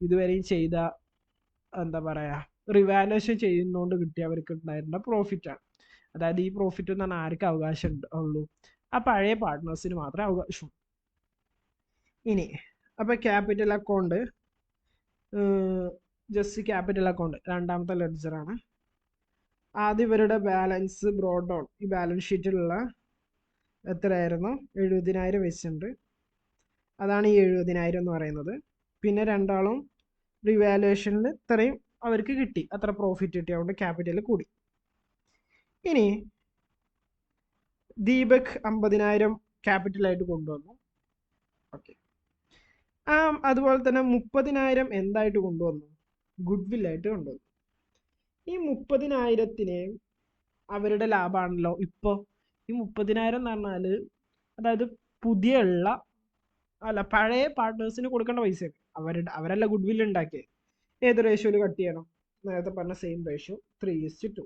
ഇതുവരെയും ചെയ്ത എന്താ പറയുക, റിവാലുവേഷൻ ചെയ്യുന്നതുകൊണ്ട് കിട്ടിയ അവർക്ക് ഉണ്ടായിരുന്ന പ്രോഫിറ്റാണ്. അതായത് ഈ പ്രോഫിറ്റ് എന്ന് പറഞ്ഞാൽ ആർക്ക് അവകാശം ഉള്ളൂ? ആ പഴയ പാർട്ട്നേഴ്സിന് മാത്രമേ അവകാശമുള്ളൂ. ഇനി അപ്പോൾ capital account, just capital account രണ്ടാമത്തെ ലെഡ്ജറാണ്. ആദ്യം ഇവരുടെ ബാലൻസ് ബ്രോഡ് ഡൗൺ. ഈ ബാലൻസ് ഷീറ്റിലുള്ള എത്രയായിരുന്നു? 70,000 വെച്ചിട്ടുണ്ട്. അതാണ് ഈ 70,000 എന്ന് പറയുന്നത്. പിന്നെ രണ്ടാളും റിവാലുവേഷനിൽ ഇത്രയും അവർക്ക് കിട്ടി, അത്ര പ്രോഫിറ്റ് കിട്ടി, അതുകൊണ്ട് ക്യാപിറ്റൽ കൂടി. ഇനി ദീപക് 50,000 ക്യാപിറ്റലായിട്ട് കൊണ്ടുവന്നു. ഓക്കെ, അതുപോലെ തന്നെ 30,000 എന്തായിട്ട് കൊണ്ടുവന്നു? ഗുഡ് വില്ലായിട്ട് കൊണ്ടുവന്നു. ഈ 30,000 അവരുടെ ലാഭമാണല്ലോ. ഇപ്പോൾ ഈ 30,000 എന്ന് പറഞ്ഞാൽ അതായത് പഴയ പാർട്ട്നേഴ്സിന് കൊടുക്കേണ്ട പൈസ അവരല്ല ഗുഡ് വില്ല് ഉണ്ടാക്കിയത്. ഏത് റേഷ്യോയിൽ കട്ട് ചെയ്യണം? നേരത്തെ പറഞ്ഞ സെയിം റേഷ്യോ 3:2.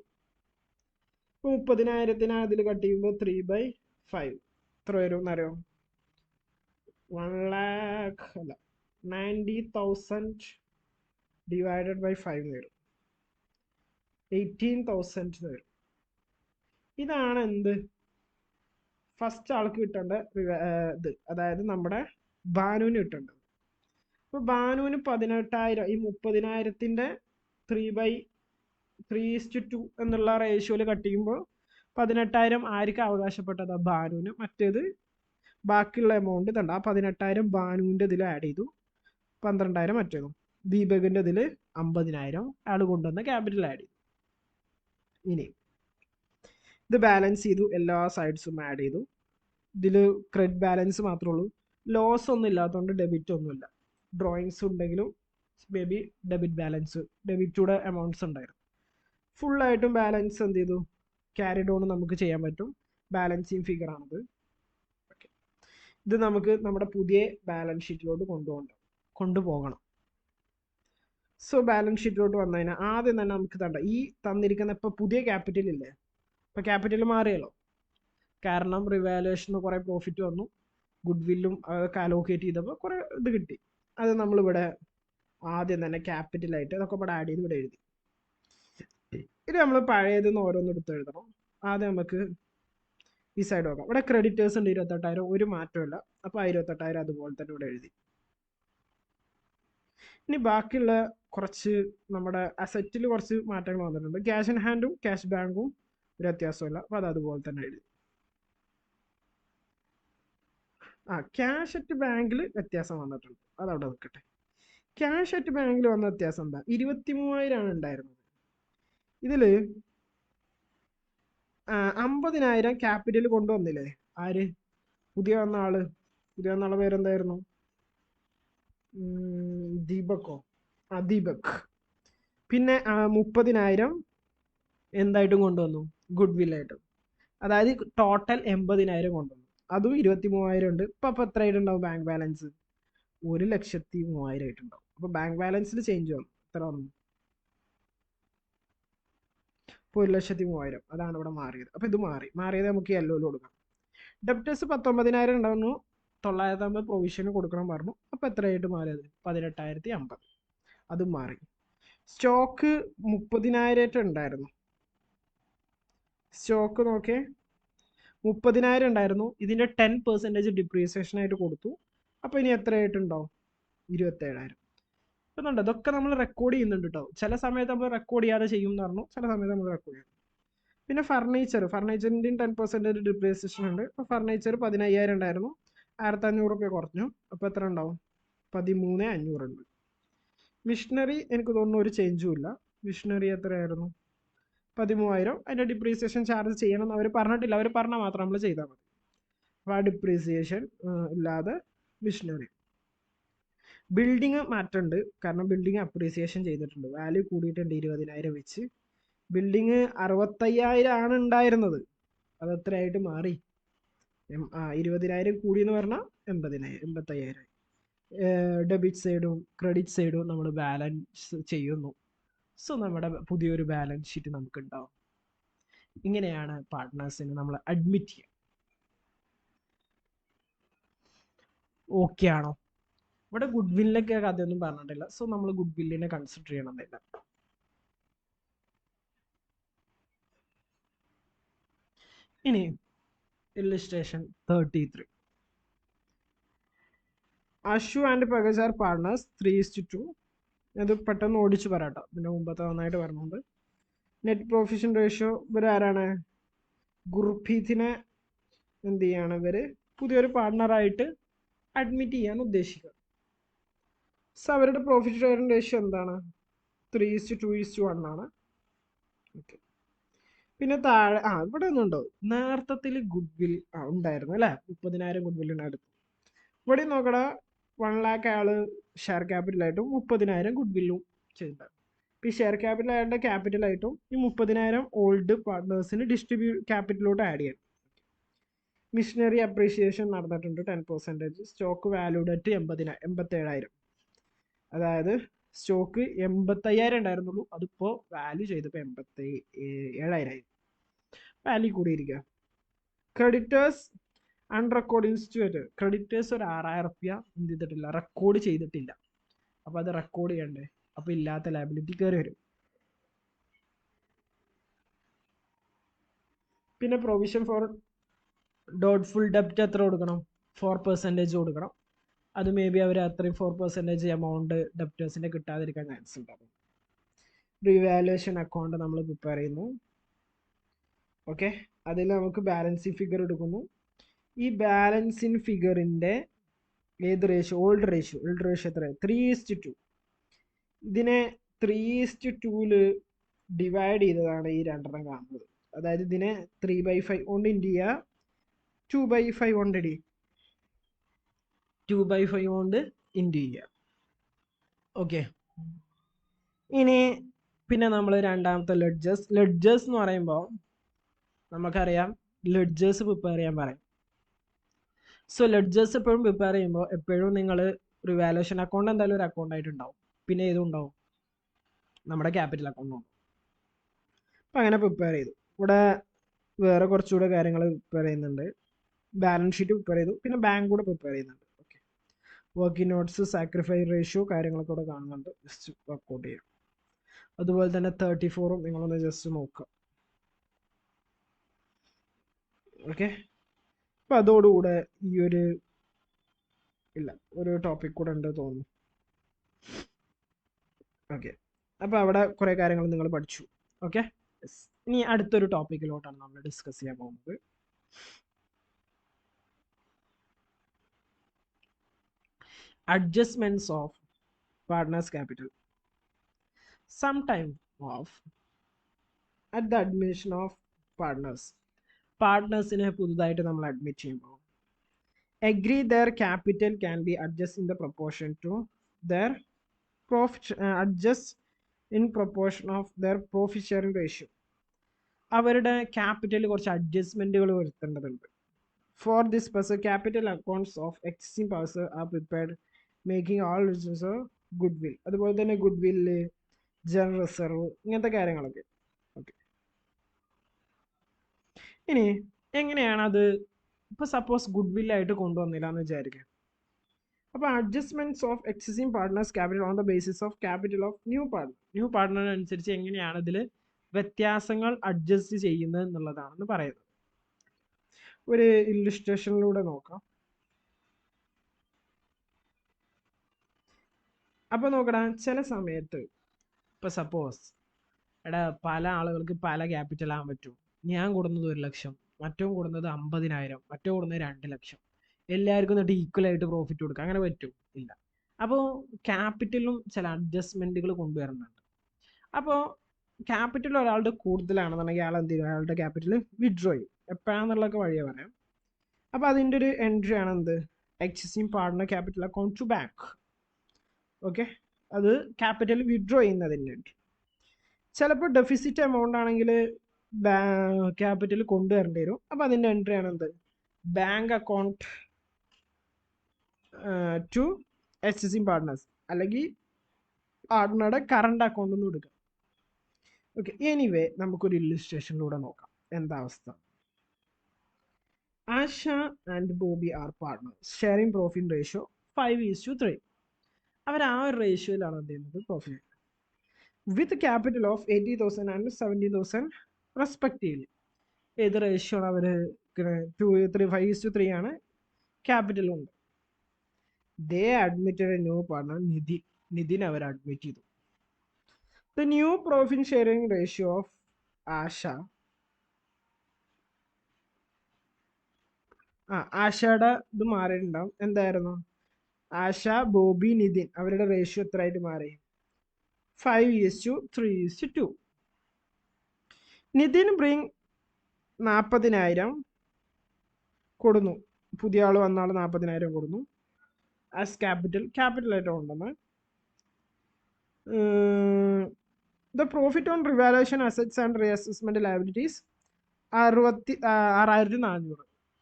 ഇപ്പോൾ 30,000 അതിൽ കട്ട് ചെയ്യുമ്പോൾ 3/5 എത്ര വരും എന്നറിയോ? 1 lakh അല്ല 90,000 ഡിവൈഡഡ് ബൈ 5 വരും, 18,000 വരും. ഇതാണ് എന്ത് ഫസ്റ്റ് ആൾക്ക് കിട്ടേണ്ട ഇത്, അതായത് നമ്മുടെ ബാനുവിന് കിട്ടേണ്ടത്. അപ്പോൾ ബാനുവിന് 18,000, ഈ 30,000ൻ്റെ 3/3:2 എന്നുള്ള റേഷ്യോയിൽ കട്ട് ചെയ്യുമ്പോൾ 18,000 ആർക്ക് അവകാശപ്പെട്ടതാ? ബാനുവിന്. മറ്റേത് ബാക്കിയുള്ള എമൗണ്ട് ഇതുണ്ട്, ആ 18,000 ബാനുവിൻ്റെ ഇതിൽ ആഡ് ചെയ്തു, 12,000 മറ്റേതും. ദീപകിൻ്റെ ഇതിൽ 50,000 ആൾ കൊണ്ടുവന്ന ക്യാപിറ്റൽ ആഡ് ചെയ്തു. ഇനി ഇത് ബാലൻസ് ചെയ്തു, എല്ലാ സൈഡ്സും ആഡ് ചെയ്തു. ഇതിൽ ക്രെഡിറ്റ് ബാലൻസ് മാത്രമേ ഉള്ളൂ, ലോസ് ഒന്നും ഇല്ലാത്തതുകൊണ്ട് ഡെബിറ്റ് ഒന്നുമില്ല. ഡ്രോയിങ്സ് ഉണ്ടെങ്കിലും മേ ബി ഡെബിറ്റ് ബാലൻസ്, ഡെബിറ്റൂടെ എമൗണ്ട്സ് ഉണ്ടായിരുന്നു. ഫുള്ളായിട്ടും ബാലൻസ് എന്ത് ചെയ്തു? ക്യാരിഡ് ഓൺ നമുക്ക് ചെയ്യാൻ പറ്റും. ബാലൻസിങ് ഫിഗർ ആണിത്. ഓക്കെ, ഇത് നമുക്ക് നമ്മുടെ പുതിയ ബാലൻസ് ഷീറ്റിലോട്ട് കൊണ്ടുപോകണം. സോ ബാലൻസ് ഷീറ്റിലോട്ട് വന്നു കഴിഞ്ഞാൽ ആദ്യം തന്നെ നമുക്ക് തണ്ട ഈ തന്നിരിക്കുന്ന ഇപ്പോൾ പുതിയ ക്യാപിറ്റൽ ഇല്ലേ, ഇപ്പോൾ ക്യാപിറ്റൽ മാറിയല്ലോ, കാരണം റിവാലുവേഷന് കുറേ പ്രോഫിറ്റ് വന്നു, ഗുഡ് വില്ലും അതൊക്കെ അലോക്കേറ്റ് ചെയ്തപ്പോൾ കുറേ ഇത് കിട്ടി. അത് നമ്മളിവിടെ ആദ്യം തന്നെ ക്യാപിറ്റലായിട്ട് അതൊക്കെ ഇവിടെ ആഡ് ചെയ്ത് ഇവിടെ എഴുതി. ഇത് നമ്മൾ പഴയതെന്ന് ഓരോന്നും എടുത്ത് എഴുതണം. ആദ്യം നമുക്ക് ഈ സൈഡ് നോക്കാം. ഇവിടെ ക്രെഡിറ്റേഴ്സ് ഉണ്ട് 28,000, ഒരു മാറ്റമില്ല. അപ്പോൾ 28,000 അതുപോലെ തന്നെ ഇവിടെ എഴുതി. ഇനി ബാക്കിയുള്ള കുറച്ച് നമ്മുടെ അസറ്റിൽ കുറച്ച് മാറ്റങ്ങൾ വന്നിട്ടുണ്ട്. ക്യാഷ് ഇൻ ഹാൻഡും ക്യാഷ് ബാങ്കും ഒരു വ്യത്യാസമില്ല, അപ്പോൾ അത് അതുപോലെ തന്നെ എഴുതി. ക്യാഷ് അറ്റ് ബാങ്കിൽ വ്യത്യാസം വന്നിട്ടുണ്ട്, അതവിടെ നിൽക്കട്ടെ. ക്യാഷ് അറ്റ് ബാങ്കിൽ വന്ന വ്യത്യാസം എന്താ? 23,000 ആണ് ഉണ്ടായിരുന്നത്. ഇതിൽ 50,000 ക്യാപിറ്റൽ കൊണ്ടുവന്നില്ലേ ആര്? പുതിയ വന്ന ആളെ പേരെന്തായിരുന്നു? ദീപക്കോ? ദീപക്. പിന്നെ 30,000 എന്തായിട്ടും കൊണ്ടുവന്നു? ഗുഡ് വില്ലായിട്ടും. അതായത് ടോട്ടൽ 80,000 കൊണ്ടുവന്നു. അതും 23,000 ഉണ്ട്. ഇപ്പം എത്ര ആയിട്ടുണ്ടാവും ബാങ്ക് ബാലൻസ്? 1,03,000 ആയിട്ടുണ്ടാവും. അപ്പോൾ ബാങ്ക് ബാലൻസിൽ ചേഞ്ച് വന്നു. എത്ര വന്നു? ഇപ്പോൾ 1,03,000. അതാണ് ഇവിടെ മാറിയത്. അപ്പോൾ ഇത് മാറിയത് നമുക്ക് യെല്ലോയിൽ കൊടുക്കാം. ഡെപ്റ്റേഴ്സ് 19,000 ഉണ്ടാവുന്നു, 950 പ്രൊവിഷന് കൊടുക്കണം പറഞ്ഞു. അപ്പോൾ എത്രയായിട്ട് മാറിയത്? 18,050. അതും മാറി. സ്റ്റോക്ക് 30,000 ഉണ്ടായിരുന്നു. സ്റ്റോക്ക് നോക്കേ, 30,000 ഉണ്ടായിരുന്നു. ഇതിൻ്റെ 10% ഡിപ്രീസിയേഷൻ ആയിട്ട് കൊടുത്തു. അപ്പോൾ ഇനി എത്രയായിട്ടുണ്ടാവും? 27,000. ഇപ്പം ഇതൊക്കെ നമ്മൾ റെക്കോർഡ് ചെയ്യുന്നുണ്ട് കേട്ടോ. ചില സമയത്ത് നമ്മൾ റെക്കോർഡ് ചെയ്യാതെ ചെയ്യും എന്ന് പറഞ്ഞു, ചില സമയത്ത് നമ്മൾ റെക്കോർഡ് ചെയ്യും. പിന്നെ ഫർണിച്ചറിൻ്റെയും 10% ഡിപ്രീസിയേഷൻ ഉണ്ട്. അപ്പോൾ ഫർണിച്ചർ 15,000 ഉണ്ടായിരുന്നു, 1,500 രൂപ കുറഞ്ഞു. അപ്പോൾ എത്ര ഉണ്ടാവും? 13,500 ഉണ്ട്. മിഷനറി എനിക്ക് തോന്നുന്നു ഒരു ചേഞ്ചും ഇല്ല. മിഷനറി എത്രയായിരുന്നു? 13,000. അതിൻ്റെ ഡിപ്രീസിയേഷൻ ചാർജ് ചെയ്യണം എന്ന് അവർ പറഞ്ഞിട്ടില്ല, അവർ പറഞ്ഞാൽ മാത്രം നമ്മൾ ചെയ്താൽ മതി. അപ്പോൾ ആ ഡിപ്രീസിയേഷൻ ഇല്ലാതെ മിഷനറി. ബിൽഡിങ് മാറ്റമുണ്ട്, കാരണം ബിൽഡിങ് അപ്രീസിയേഷൻ ചെയ്തിട്ടുണ്ട്, വാല്യൂ കൂടിയിട്ടുണ്ട് 20,000 വെച്ച്. ബിൽഡിങ് 65,000 ആണ് ഉണ്ടായിരുന്നത്, അത് എത്രയായിട്ട് മാറി? 20,000 കൂടി എന്ന് പറഞ്ഞാൽ 85,000. ഡെബിറ്റ് സൈഡും ക്രെഡിറ്റ് സൈഡും നമ്മൾ ബാലൻസ് ചെയ്യുന്നു. സോ നമ്മുടെ പുതിയൊരു ബാലൻസ് ഷീറ്റ് നമുക്ക് ഉണ്ടാവും. ഇങ്ങനെയാണ് പാർട്ട്നേഴ്സിനെ നമ്മൾ അഡ്മിറ്റ് ചെയ്യുക. ഓക്കെ ആണോ? ഇവിടെ ഗുഡ് വില്ലിനൊക്കെ കഥയൊന്നും പറഞ്ഞിട്ടില്ല, സോ നമ്മൾ ഗുഡ് വില്ലിനെ കൺസിഡർ ചെയ്യണമെന്നില്ല. ഇനി ഇല്ലുസ്ട്രേഷൻ 33. അശു ആൻഡ് പകസ് ആർ പാർട്ട്നേഴ്സ് 3:2. അത് പെട്ടെന്ന് ഓടിച്ച് പറയാട്ടോ, ഇതിൻ്റെ മുമ്പത്തെ നന്നായിട്ട് പറഞ്ഞുകൊണ്ട്. നെറ്റ് പ്രോഫിഷൻ റേഷ്യോ ഇവർ ആരാണ്? ഗുർപ്രീതിനെ എന്ത് ചെയ്യാണ് ഇവർ പുതിയൊരു പാർട്ട്ണറായിട്ട് അഡ്മിറ്റ് ചെയ്യാൻ ഉദ്ദേശിക്കുക. സോ അവരുടെ പ്രോഫിറ്റ് ഷെയറിംഗ് റേഷ്യോ എന്താണ്? 3:2:1 ആണ്. ഓക്കെ, പിന്നെ താഴെ ഇവിടെ ഒന്നുണ്ടോ? നേരത്തത്തിൽ ഗുഡ് വിൽ ഉണ്ടായിരുന്നു അല്ലേ, 30,000 ഗുഡ് വില്ലിന് അടുത്ത്. ഇവിടെ നോക്കട 1 lakh ആള് ഷെയർ ക്യാപിറ്റലായിട്ടും 30,000 ഗുഡ് വില്ലും ചെയ്തിട്ടുണ്ട്. ഇപ്പോൾ ഈ ഷെയർ ക്യാപിറ്റലായിട്ടും ഈ 30,000 ഓൾഡ് പാർട്ട്നേഴ്സിന് ക്യാപിറ്റലോട്ട് ആഡ് ചെയ്യാം. മിഷനറി അപ്രീഷിയേഷൻ നടന്നിട്ടുണ്ട് 10%. Stock valued at 87,000. അതായത് സ്റ്റോക്ക് 85,000 ഉണ്ടായിരുന്നുള്ളൂ, അതിപ്പോൾ വാല്യൂ ചെയ്തപ്പോൾ 87,000 വാല്യൂ കൂടിയിരിക്കുക. ക്രെഡിറ്റേഴ്സ് അൺറെക്കോർഡ് ഇൻസ്റ്റിറ്റ്യൂട്ട് ക്രെഡിറ്റേഴ്സ് ഒരു 6,000 റുപ്യ എന്ത് ചെയ്തിട്ടില്ല, റെക്കോർഡ് ചെയ്തിട്ടില്ല. അപ്പോൾ അത് റെക്കോർഡ് ചെയ്യണ്ടേ, അപ്പോൾ ഇല്ലാത്ത ലയബിലിറ്റി കയറി വരും. പിന്നെ പ്രൊവിഷൻ ഫോർ ഡോട്ട്ഫുൾ ഡെപ്റ്റ് എത്ര കൊടുക്കണം, 4% കൊടുക്കണം. അത് മേ ബി അവർ അത്രയും 4% എമൗണ്ട് ഡെപ്റ്റേഴ്സിൻ്റെ കിട്ടാതിരിക്കാൻ ചാൻസ് ഉണ്ടാകും. റിവാലുവേഷൻ അക്കൗണ്ട് നമ്മൾ പ്രിപ്പയർ ചെയ്യുന്നു. ഓക്കെ, അതിൽ നമുക്ക് ബാലൻസിങ് ഫിഗർ എടുക്കുന്നു. ഈ ബാലൻസിങ് ഫിഗറിൻ്റെ ഏത് റേഷ്യോ, ഓൾഡ് റേഷ്യോ എത്ര, 3:2. ഇതിനെ 3:2 ഡിവൈഡ് ചെയ്തതാണ് ഈ രണ്ടെണ്ണം കാണുന്നത്. അതായത് ഇതിനെ 3/5 കൊണ്ട് ഇൻഡ് ചെയ്യുക, 2/5 കൊണ്ട് 2/5 കൊണ്ട് ഇൻഡ് ചെയ്യുക. ഓക്കെ, ഇനി പിന്നെ നമ്മൾ രണ്ടാമത്തെ ലെഡ്ജേഴ്സ് എന്ന് പറയുമ്പോൾ നമുക്കറിയാം ലെഡ്ജേഴ്സ് പ്രിപ്പയർ ചെയ്യാൻ പറയും. സോ ലെഡ്ജേഴ്സ് എപ്പോഴും പ്രിപ്പയർ ചെയ്യുമ്പോൾ എപ്പോഴും നിങ്ങൾ റിവാലുവേഷൻ അക്കൗണ്ട് എന്തായാലും ഒരു അക്കൗണ്ട് ആയിട്ട് ഉണ്ടാവും. പിന്നെ ഏതും ഉണ്ടാവും, നമ്മുടെ ക്യാപിറ്റൽ അക്കൗണ്ട് ഉണ്ടാവും. അപ്പം അങ്ങനെ പ്രിപ്പയർ ചെയ്തു. ഇവിടെ വേറെ കുറച്ചുകൂടെ കാര്യങ്ങൾ പ്രിപ്പയർ ചെയ്യുന്നുണ്ട്. ബാലൻസ് ഷീറ്റ് പ്രിപ്പയർ ചെയ്തു, പിന്നെ ബാങ്ക് കൂടെ പ്രിപ്പയർ ചെയ്യുന്നുണ്ട്. Okay, working notes, sacrifice ratio കാര്യങ്ങളൊക്കെ ഇവിടെ കാണുന്നുണ്ട്. ജസ്റ്റ് വർക്കൗട്ട് ചെയ്യാം. അതുപോലെ തന്നെ 34 നിങ്ങളൊന്ന് ജസ്റ്റ് നോക്കുക. ഓക്കെ, അപ്പം അതോടുകൂടെ ഈ ഒരു ടോപ്പിക് കൂടെ ഉണ്ട് തോന്നുന്നു. ഓക്കെ, അപ്പോൾ അവിടെ കുറേ കാര്യങ്ങൾ നിങ്ങൾ പഠിച്ചു. ഓക്കെ, ഇനി അടുത്തൊരു ടോപ്പിക്കിലോട്ടാണ് നമ്മൾ ഡിസ്കസ് ചെയ്യാൻ പോകുന്നത്. Adjustments of partners capital. Some time of at the admission of പാർട്ട്നേഴ്സിനെ പുതുതായിട്ട് നമ്മൾ അഡ്മിറ്റ് ചെയ്യുമ്പോൾ agree their capital can be adjusted in the proportion to their profit, adjust in proportion of their profit sharing ratio. അവരുടെ ക്യാപിറ്റലിൽ കുറച്ച് അഡ്ജസ്റ്റ്മെന്റുകൾ വരുത്തേണ്ടതുണ്ട്. For this person capital accounts of existing person are prepared making all good will. അതുപോലെ തന്നെ good വില്ല്, general reserve, ഇങ്ങനത്തെ കാര്യങ്ങളൊക്കെ. Okay, ഇനി എങ്ങനെയാണത്, ഇപ്പോൾ സപ്പോസ് ഗുഡ് വില്ലായിട്ട് കൊണ്ടുവന്നില്ല എന്ന് വിചാരിക്കുക. അപ്പോൾ adjustments of existing partners capital on the basis of capital of new പാർട്ട്ണറിനനുസരിച്ച് എങ്ങനെയാണ് ഇതിൽ വ്യത്യാസങ്ങൾ അഡ്ജസ്റ്റ് ചെയ്യുന്നത് എന്നുള്ളതാണെന്ന് പറയുന്നത്. ഒരു ഇല്ലുസ്ട്രേഷനിലൂടെ നോക്കാം. അപ്പോൾ നോക്കണം, ചില സമയത്ത് ഇപ്പോൾ സപ്പോസ് പല ആളുകൾക്ക് പല ക്യാപിറ്റൽ ആകാൻ പറ്റും. ഞാൻ കൊടുക്കുന്നത് 1 ലക്ഷം, മറ്റോ കൊടുക്കുന്നത് 50,000, മറ്റോ കൊടുക്കുന്നത് 2 ലക്ഷം. എല്ലാവർക്കും എന്നിട്ട് ഈക്വലായിട്ട് പ്രോഫിറ്റ് കൊടുക്കുക, അങ്ങനെ പറ്റും ഇല്ല. അപ്പോൾ ക്യാപിറ്റലും ചില അഡ്ജസ്റ്റ്മെന്റുകൾ കൊണ്ടുവരുന്നുണ്ട്. അപ്പോൾ ക്യാപിറ്റൽ ഒരാളുടെ കൂടുതലാണെന്നുണ്ടെങ്കിൽ അയാൾ എന്ത് ചെയ്യും, അയാളുടെ ക്യാപിറ്റൽ വിഡ്രോ ചെയ്യും. എപ്പോഴാണെന്നുള്ളതൊക്കെ വഴിയെ പറയാം. അപ്പോൾ അതിൻ്റെ ഒരു എൻട്രി ആണ് എന്ത്, existing partner capital account to bank. Okay, അത് ക്യാപിറ്റൽ വിഡ്രോ ചെയ്യുന്നതിൻ്റെ എൻട്രി. ചിലപ്പോൾ ഡെഫിസിറ്റ് എമൗണ്ട് ആണെങ്കിൽ ക്യാപിറ്റൽ കൊണ്ടുവരേണ്ടി വരും. അപ്പോൾ അതിൻ്റെ എൻട്രി ആണ് എന്ത്, bank account to existing partners, അല്ലെങ്കിൽ പാർട്ട്ണറുടെ കറണ്ട് അക്കൗണ്ട് ഒന്നും എടുക്കാം. ഓക്കെ, എനിവേ നമുക്കൊരു ഇല്ലുസ്ട്രേഷനിലൂടെ നോക്കാം എന്താ അവസ്ഥ. Asha and Bobby are partners sharing profit ratio 5:3. അവർ ആ ഒരു റേഷ്യോയിലാണ് എന്ത് ചെയ്യുന്നത്, profit with capital of 80,000 and 70,000 respectively. ഏത് റേഷ്യോ ആണ് അവർ 5:3 ആണ് ക്യാപിറ്റൽ ഉണ്ട്. They admitted a new partner Nithin അവർ അഡ്മിറ്റ് ചെയ്തു. The new profit sharing ratio of ആശയുടെ ഇത് മാറിയിട്ടുണ്ടാവും. എന്തായിരുന്നു, ആശ, ബോബി, നിതിൻ അവരുടെ റേഷ്യോ എത്ര ആയിട്ട് മാറി, 5:3:2. നിതിൻ ബ്രിങ് 40,000 കൊടുന്നു, പുതിയ ആൾ വന്ന ആൾ 40,000 കൊടുന്നു ആസ് ക്യാപിറ്റലായിട്ട് കൊണ്ടുവന്ന്. The profit on revaluation assets and reassessment liabilities 6,400.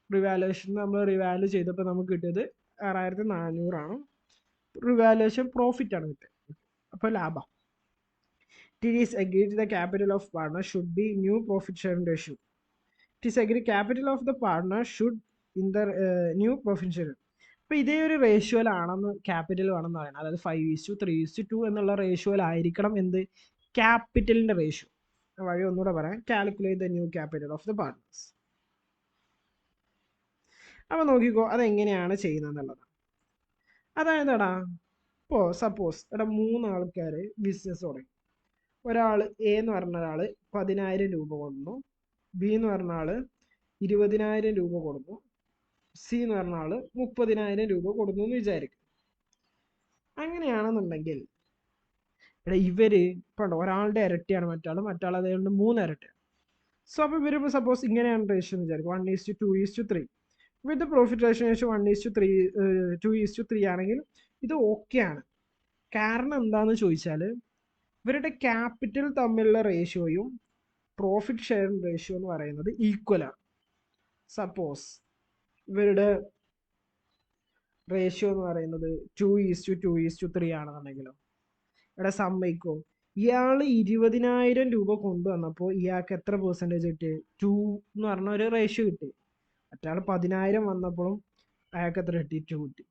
Revaluation നമ്മൾ റിവാല്യൂ ചെയ്തപ്പോൾ നമുക്ക് കിട്ടിയത് 6,400 റിവാലുവേഷൻ പ്രോഫിറ്റ് ആണ് കിട്ടിയത്. അപ്പോൾ ലാഭം. It is agreed the capital of partner should be new profit sharing ratio. It is agreed capital of the partner should in the new profit share. അപ്പോൾ ഇതേ ഒരു റേഷ്യോയിലാണെന്ന് ക്യാപിറ്റൽ വേണമെന്ന് പറയുന്നത്, അതായത് 5:3:2 എന്നുള്ള റേഷ്യോയിലായിരിക്കണം എന്ത് ക്യാപിറ്റലിൻ്റെ റേഷ്യോ. വഴി ഒന്നുകൂടെ പറയാം, calculate the new capital of the partners. അപ്പോൾ നോക്കിക്കോ അതെങ്ങനെയാണ് ചെയ്യുന്നത് എന്നുള്ളത്. അതായത് ഇപ്പോൾ സപ്പോസ് 3 ആൾക്കാർ ബിസിനസ് തുടങ്ങി. ഒരാൾ എ എന്ന് പറഞ്ഞ ഒരാൾ 10,000 രൂപ കൊടുക്കുന്നു, ബി എന്ന് പറഞ്ഞ ആൾ 20,000 രൂപ കൊടുക്കുന്നു, സി എന്ന് പറഞ്ഞ ആൾ 30,000 രൂപ കൊടുക്കുന്നു എന്ന് വിചാരിക്കും. അങ്ങനെയാണെന്നുണ്ടെങ്കിൽ ഇവര് ഇപ്പോൾ ഒരാളുടെ ഇരട്ടിയാണ് മറ്റാൾ അതുകൊണ്ട് 3 ഇരട്ടിയാണ്. സോ അപ്പോൾ ഇവരിപ്പോൾ സപ്പോസ് ഇങ്ങനെയാണ് റേഷ്യോ എന്ന് വിചാരിക്കും, 1:2:3. വിത്ത് പ്രോഫിറ്റ് റേഷ്യോ 1:2:3 ആണെങ്കിൽ ഇത് ഓക്കെ ആണ്. കാരണം എന്താണെന്ന് ചോദിച്ചാൽ ഇവരുടെ ക്യാപിറ്റൽ തമ്മിലുള്ള റേഷ്യോയും പ്രോഫിറ്റ് ഷെയറിംഗ് റേഷ്യോ എന്ന് പറയുന്നത് ഈക്വലാണ്. സപ്പോസ് ഇവരുടെ റേഷ്യോ എന്ന് പറയുന്നത് 2:2:3 ആണെന്നുണ്ടെങ്കിലോ ഇവിടെ സമ്മതിക്കോ, ഇയാൾ 20,000 രൂപ കൊണ്ടുവന്നപ്പോൾ ഇയാൾക്ക് എത്ര പെർസെൻറ്റേജ് കിട്ടി? 2 എന്ന് പറഞ്ഞ ഒരു റേഷ്യോ കിട്ടി. മറ്റാൾ 10,000 വന്നപ്പോഴും അയാൾക്ക് എത്ര കിട്ടി? 2 കിട്ടി.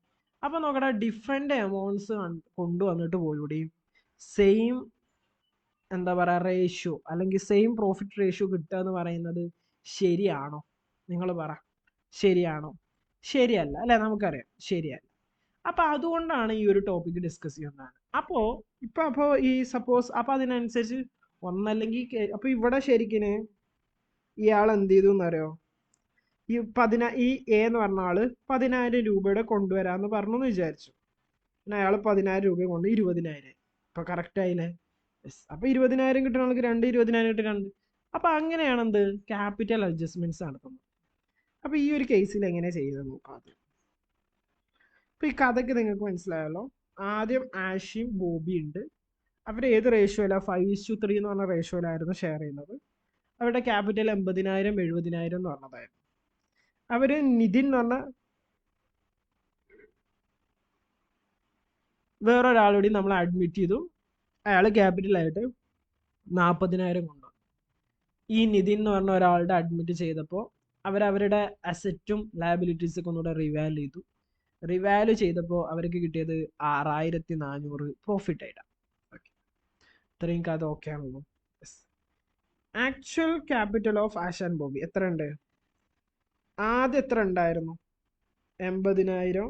അപ്പോൾ നോക്കട്ടെ, ഡിഫറെൻ്റ് എമൗണ്ട്സ് കൊണ്ടുവന്നിട്ട് പോയി സെയിം എന്താ പറയുക റേഷ്യോ അല്ലെങ്കിൽ സെയിം പ്രോഫിറ്റ് റേഷ്യോ കിട്ടുക എന്ന് പറയുന്നത് ശരിയാണോ? നിങ്ങൾ പറ, ശരിയാണോ? ശരിയല്ല അല്ലേ? നമുക്കറിയാം ശരിയല്ല. അപ്പോൾ അതുകൊണ്ടാണ് ഈ ഒരു ടോപ്പിക്ക് ഡിസ്കസ് ചെയ്യുന്നതാണ്. അപ്പോൾ ഈ സപ്പോസ് അപ്പോൾ അതിനനുസരിച്ച് ഒന്നല്ലെങ്കിൽ അപ്പോൾ ഇവിടെ ശരിക്കും ഇയാൾ എന്ത് ചെയ്തു എന്നറിയോ, ഈ എ എന്ന് പറഞ്ഞ ആള് 10,000 രൂപയുടെ കൊണ്ടുവരാമെന്ന് പറഞ്ഞു എന്ന് വിചാരിച്ചു. പിന്നെ അയാൾ 10,000 രൂപ കൊണ്ട് 20,000. ഇപ്പോൾ കറക്റ്റ് ആയില്ലേ? യെസ്. അപ്പോൾ 20,000 കിട്ടുന്ന ആൾക്ക് 20,000 കിട്ടി 2. അപ്പോൾ അങ്ങനെയാണ് എന്ത് ക്യാപിറ്റൽ അഡ്ജസ്റ്റ്മെൻറ്റ്സ് നടത്തുന്നത്. അപ്പോൾ ഈ ഒരു കേസിൽ എങ്ങനെ ചെയ്യുന്നത് നോക്കാം. അപ്പോൾ ഈ കഥയ്ക്ക് നിങ്ങൾക്ക് മനസ്സിലായല്ലോ. ആദ്യം ആഷിയും ബോബി ഉണ്ട്. അവർ ഏത് റേഷ്യോയിലാണ്? 5:3 എന്ന് പറഞ്ഞ റേഷ്യോയിലായിരുന്നു ഷെയർ ചെയ്യുന്നത്. അവരുടെ ക്യാപിറ്റൽ 80,000 70,000 എന്ന് പറഞ്ഞതായിരുന്നു. അവർ നിതിൻ എന്ന് പറഞ്ഞ വേറൊരാളോട് നമ്മൾ അഡ്മിറ്റ് ചെയ്തു. അയാൾ ക്യാപിറ്റലായിട്ട് 40,000 കൊണ്ടു. ഈ നിതിൻ എന്ന് പറഞ്ഞ ഒരാളുടെ അഡ്മിറ്റ് ചെയ്തപ്പോൾ അവരുടെ അസറ്റും ലയബിലിറ്റീസൊക്കെ ഒന്നുകൂടെ റിവാല്യൂ ചെയ്തു. റിവാല്യൂ ചെയ്തപ്പോൾ അവർക്ക് കിട്ടിയത് 6,400 പ്രോഫിറ്റ് ആയിട്ടാണ്. ഓക്കെ, ഇത്രയും കഥ ഓക്കെ ആണല്ലോ. Actual capital of ash and Bobby എത്ര ഉണ്ട്? ആദ്യം എത്ര ഉണ്ടായിരുന്നു? 80,000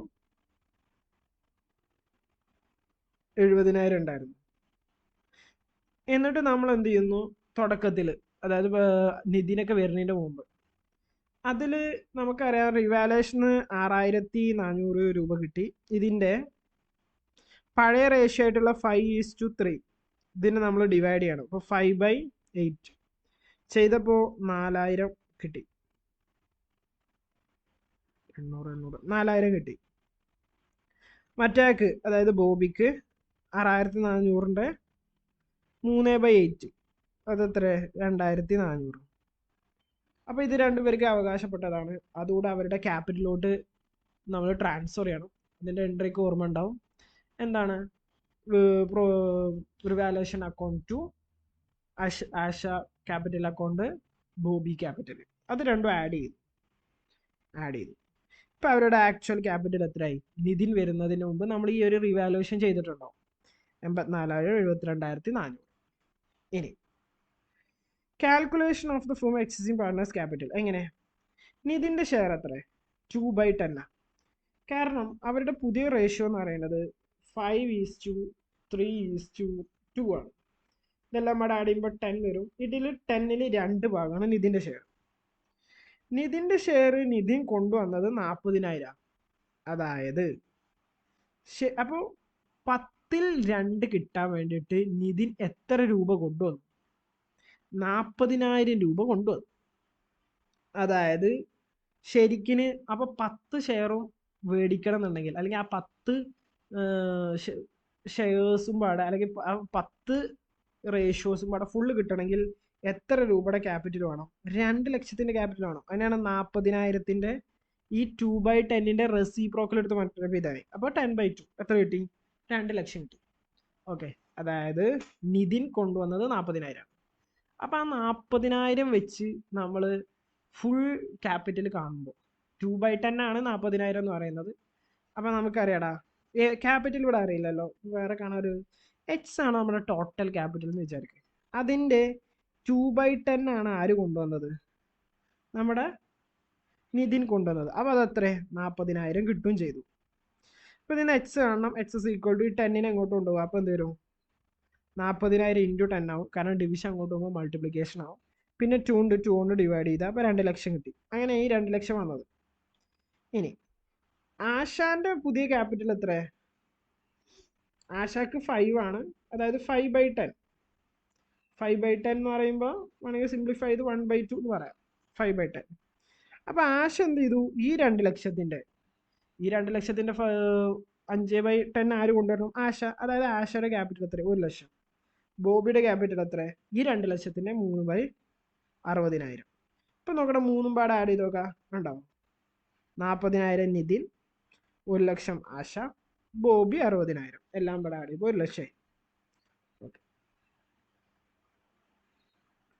70,000 ഉണ്ടായിരുന്നു. എന്നിട്ട് നമ്മൾ എന്ത് ചെയ്യുന്നു, തുടക്കത്തിൽ അതായത് നിതിനൊക്കെ വരുന്നതിൻ്റെ മുമ്പ് അതിൽ നമുക്കറിയാം റിവാലുവേഷന് 6,400 രൂപ കിട്ടി. ഇതിൻ്റെ പഴയ റേഷ്യോ ആയിട്ടുള്ള 5:3 ഇതിനെ നമ്മൾ ഡിവൈഡ് ചെയ്യണം. അപ്പോൾ 5/8 ചെയ്തപ്പോൾ 4,000 കിട്ടി. 4,000 കിട്ടി. മറ്റേക്ക് അതായത് ബോബിക്ക് 6,400ൻ്റെ 3/8 അതെത്ര? 2,400. അപ്പോൾ ഇത് രണ്ടുപേർക്ക് അവകാശപ്പെട്ടതാണ്. അതുകൂടെ അവരുടെ ക്യാപിറ്റലിലോട്ട് നമ്മൾ ട്രാൻസ്ഫർ ചെയ്യണം. അതിൻ്റെ എൻട്രിക്ക് ഓർമ്മ ഉണ്ടാവും. എന്താണ്? Revaluation account to Asha capital account, Bobby capital, അത് രണ്ടും ആഡ് ചെയ്തു. ഇപ്പം അവരുടെ ആക്ച്വൽ ക്യാപിറ്റൽ എത്രയായി? നിതിൻ വരുന്നതിന് മുമ്പ് നമ്മൾ ഈ ഒരു റിവാലുവേഷൻ ചെയ്തിട്ടുണ്ടോ? 84,000 72,400. ഇനി calculation of the firm existing partners capital എങ്ങനെ? നിതിൻ്റെ ഷെയർ എത്ര? 2/10. കാരണം അവരുടെ പുതിയ റേഷ്യോ എന്ന് പറയുന്നത് 5:3:2 ആണ്. ഇതെല്ലാം കൂടെ ആഡ് ചെയ്യുമ്പോൾ 10 വരും. ഇതിൽ 10ൽ 2 ഭാഗമാണ് നിതിൻ്റെ ഷെയർ. നിതിൻ്റെ ഷെയർ നിതിൻ കൊണ്ടുവന്നത് 40,000. അതായത് അപ്പോൾ 10ൽ 2 കിട്ടാൻ വേണ്ടിയിട്ട് നിതിൻ എത്ര രൂപ കൊണ്ടുവന്നു? 40,000 രൂപ കൊണ്ടുവന്നു. അതായത് ശരിക്കിന് അപ്പോൾ 10 ഷെയറും മേടിക്കണം എന്നുണ്ടെങ്കിൽ, അല്ലെങ്കിൽ ആ 10 ഷെയർസും പാടെ, അല്ലെങ്കിൽ 10 റേഷ്യോസും പാടെ ഫുള്ള് കിട്ടണമെങ്കിൽ എത്ര രൂപയുടെ ക്യാപിറ്റൽ വേണം? 2 ലക്ഷത്തിൻ്റെ ക്യാപിറ്റൽ വേണം. അതിനാണ് 40,000ൻ്റെ ഈ 2/10ൻ്റെ റെസിപ്രോക്കൽ എടുത്ത് മറ്റൊരു ഇതായി. അപ്പോൾ 10/2 എത്ര കിട്ടി? 2 ലക്ഷം കിട്ടി. ഓക്കെ, അതായത് നിതിൻ കൊണ്ടുവന്നത് 40,000. അപ്പോൾ ആ 40,000 വെച്ച് നമ്മൾ ഫുൾ ക്യാപിറ്റൽ കാണുമ്പോൾ 2/10 ആണ് 40,000 എന്ന് പറയുന്നത്. അപ്പം നമുക്കറിയാടാ ക്യാപിറ്റൽ ഇവിടെ അറിയില്ലല്ലോ, വേറെ കാണാൻ ഒരു എക്സ് ആണ് നമ്മുടെ ടോട്ടൽ ക്യാപിറ്റൽ എന്ന് വിചാരിക്കുക. അതിൻ്റെ 2/10 ആണ് ആര് കൊണ്ടുവന്നത്? നമ്മുടെ നിതിൻ കൊണ്ടുവന്നത്. അപ്പോൾ അതെത്ര 40,000 കിട്ടുകയും ചെയ്തു. അപ്പോൾ ഇതിന് എക്സ് കാണണം. എക്സ് ഇസ് ഈക്വൽ ടു 10നെ അങ്ങോട്ട് കൊണ്ടുപോകുക. അപ്പോൾ എന്ത് വരും? 40,000 ഇൻറ്റു 10 ആവും, കാരണം ഡിവിഷൻ അങ്ങോട്ട് പോകുമ്പോൾ മൾട്ടിപ്ലിക്കേഷൻ ആവും. പിന്നെ 2 കൊണ്ട് ഡിവൈഡ് ചെയ്താൽ അപ്പോൾ 2 ലക്ഷം കിട്ടി. അങ്ങനെ ഈ 2 ലക്ഷം വന്നത്. ഇനി ആശാന്റെ പുതിയ ക്യാപിറ്റൽ എത്ര? ആശാക്ക് 5 ആണ്, അതായത് 5/10. 5/10 എന്ന് പറയുമ്പോൾ വേണമെങ്കിൽ സിംപ്ലിഫൈ ചെയ്ത് 1/2 എന്ന് പറയാം. 5/10. അപ്പോൾ ആശ എന്ത് ചെയ്തു? ഈ 2 ലക്ഷത്തിൻ്റെ 5/10 ആര് കൊണ്ടുവരണം? ആശ. അതായത് ആശയുടെ ക്യാപിറ്റൽ എത്ര? 1 ലക്ഷം. ബോബിയുടെ ക്യാപിറ്റൽ എത്ര? ഈ 2 ലക്ഷത്തിൻ്റെ 3/60,000. ഇപ്പം നോക്കണം, 3 പാടെ ആഡ് ചെയ്ത് നോക്കാം. ഉണ്ടാവും 40,000 നിതിൻ, 1 ലക്ഷം ആശ, ബോബി 60,000. എല്ലാം പാടെ ആഡ് ചെയ്യുമ്പോൾ 1 ലക്ഷമായി. ഓക്കെ,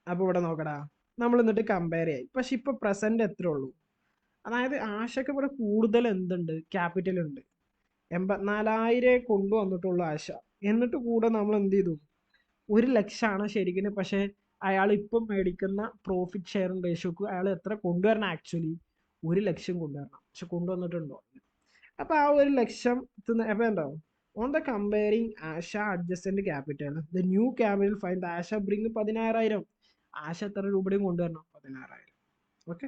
അപ്പോൾ ഇവിടെ നോക്കടാ, നമ്മൾ എന്നിട്ട് കമ്പയർ ചെയ്യാം. പക്ഷെ ഇപ്പോൾ പ്രസൻറ്റ് എത്ര ഉള്ളൂ? അതായത് ആശയ്ക്ക് ഇവിടെ കൂടുതൽ എന്തുണ്ട്? ക്യാപിറ്റൽ ഉണ്ട്. 84,000 കൊണ്ടുവന്നിട്ടുള്ളൂ ആശ. എന്നിട്ട് കൂടെ നമ്മൾ എന്ത് ചെയ്തു? 1 ലക്ഷമാണ് ശരിക്കും. പക്ഷേ അയാൾ ഇപ്പം മേടിക്കുന്ന പ്രോഫിറ്റ് ഷെയറിംഗ് റേഷ്യോക്ക് അയാൾ എത്ര കൊണ്ടുവരണം? ആക്ച്വലി 1 ലക്ഷം കൊണ്ടുവരണം. പക്ഷെ കൊണ്ടുവന്നിട്ടുണ്ടോ? അപ്പോൾ ആ 1 ലക്ഷം അപ്പോൾ എന്താവും? On the comparing Asha adjacent capital, the new capital find Asha bring 16,000. ആശ എത്ര രൂപയും കൊണ്ടുവരണം? 16,000. ഓക്കെ.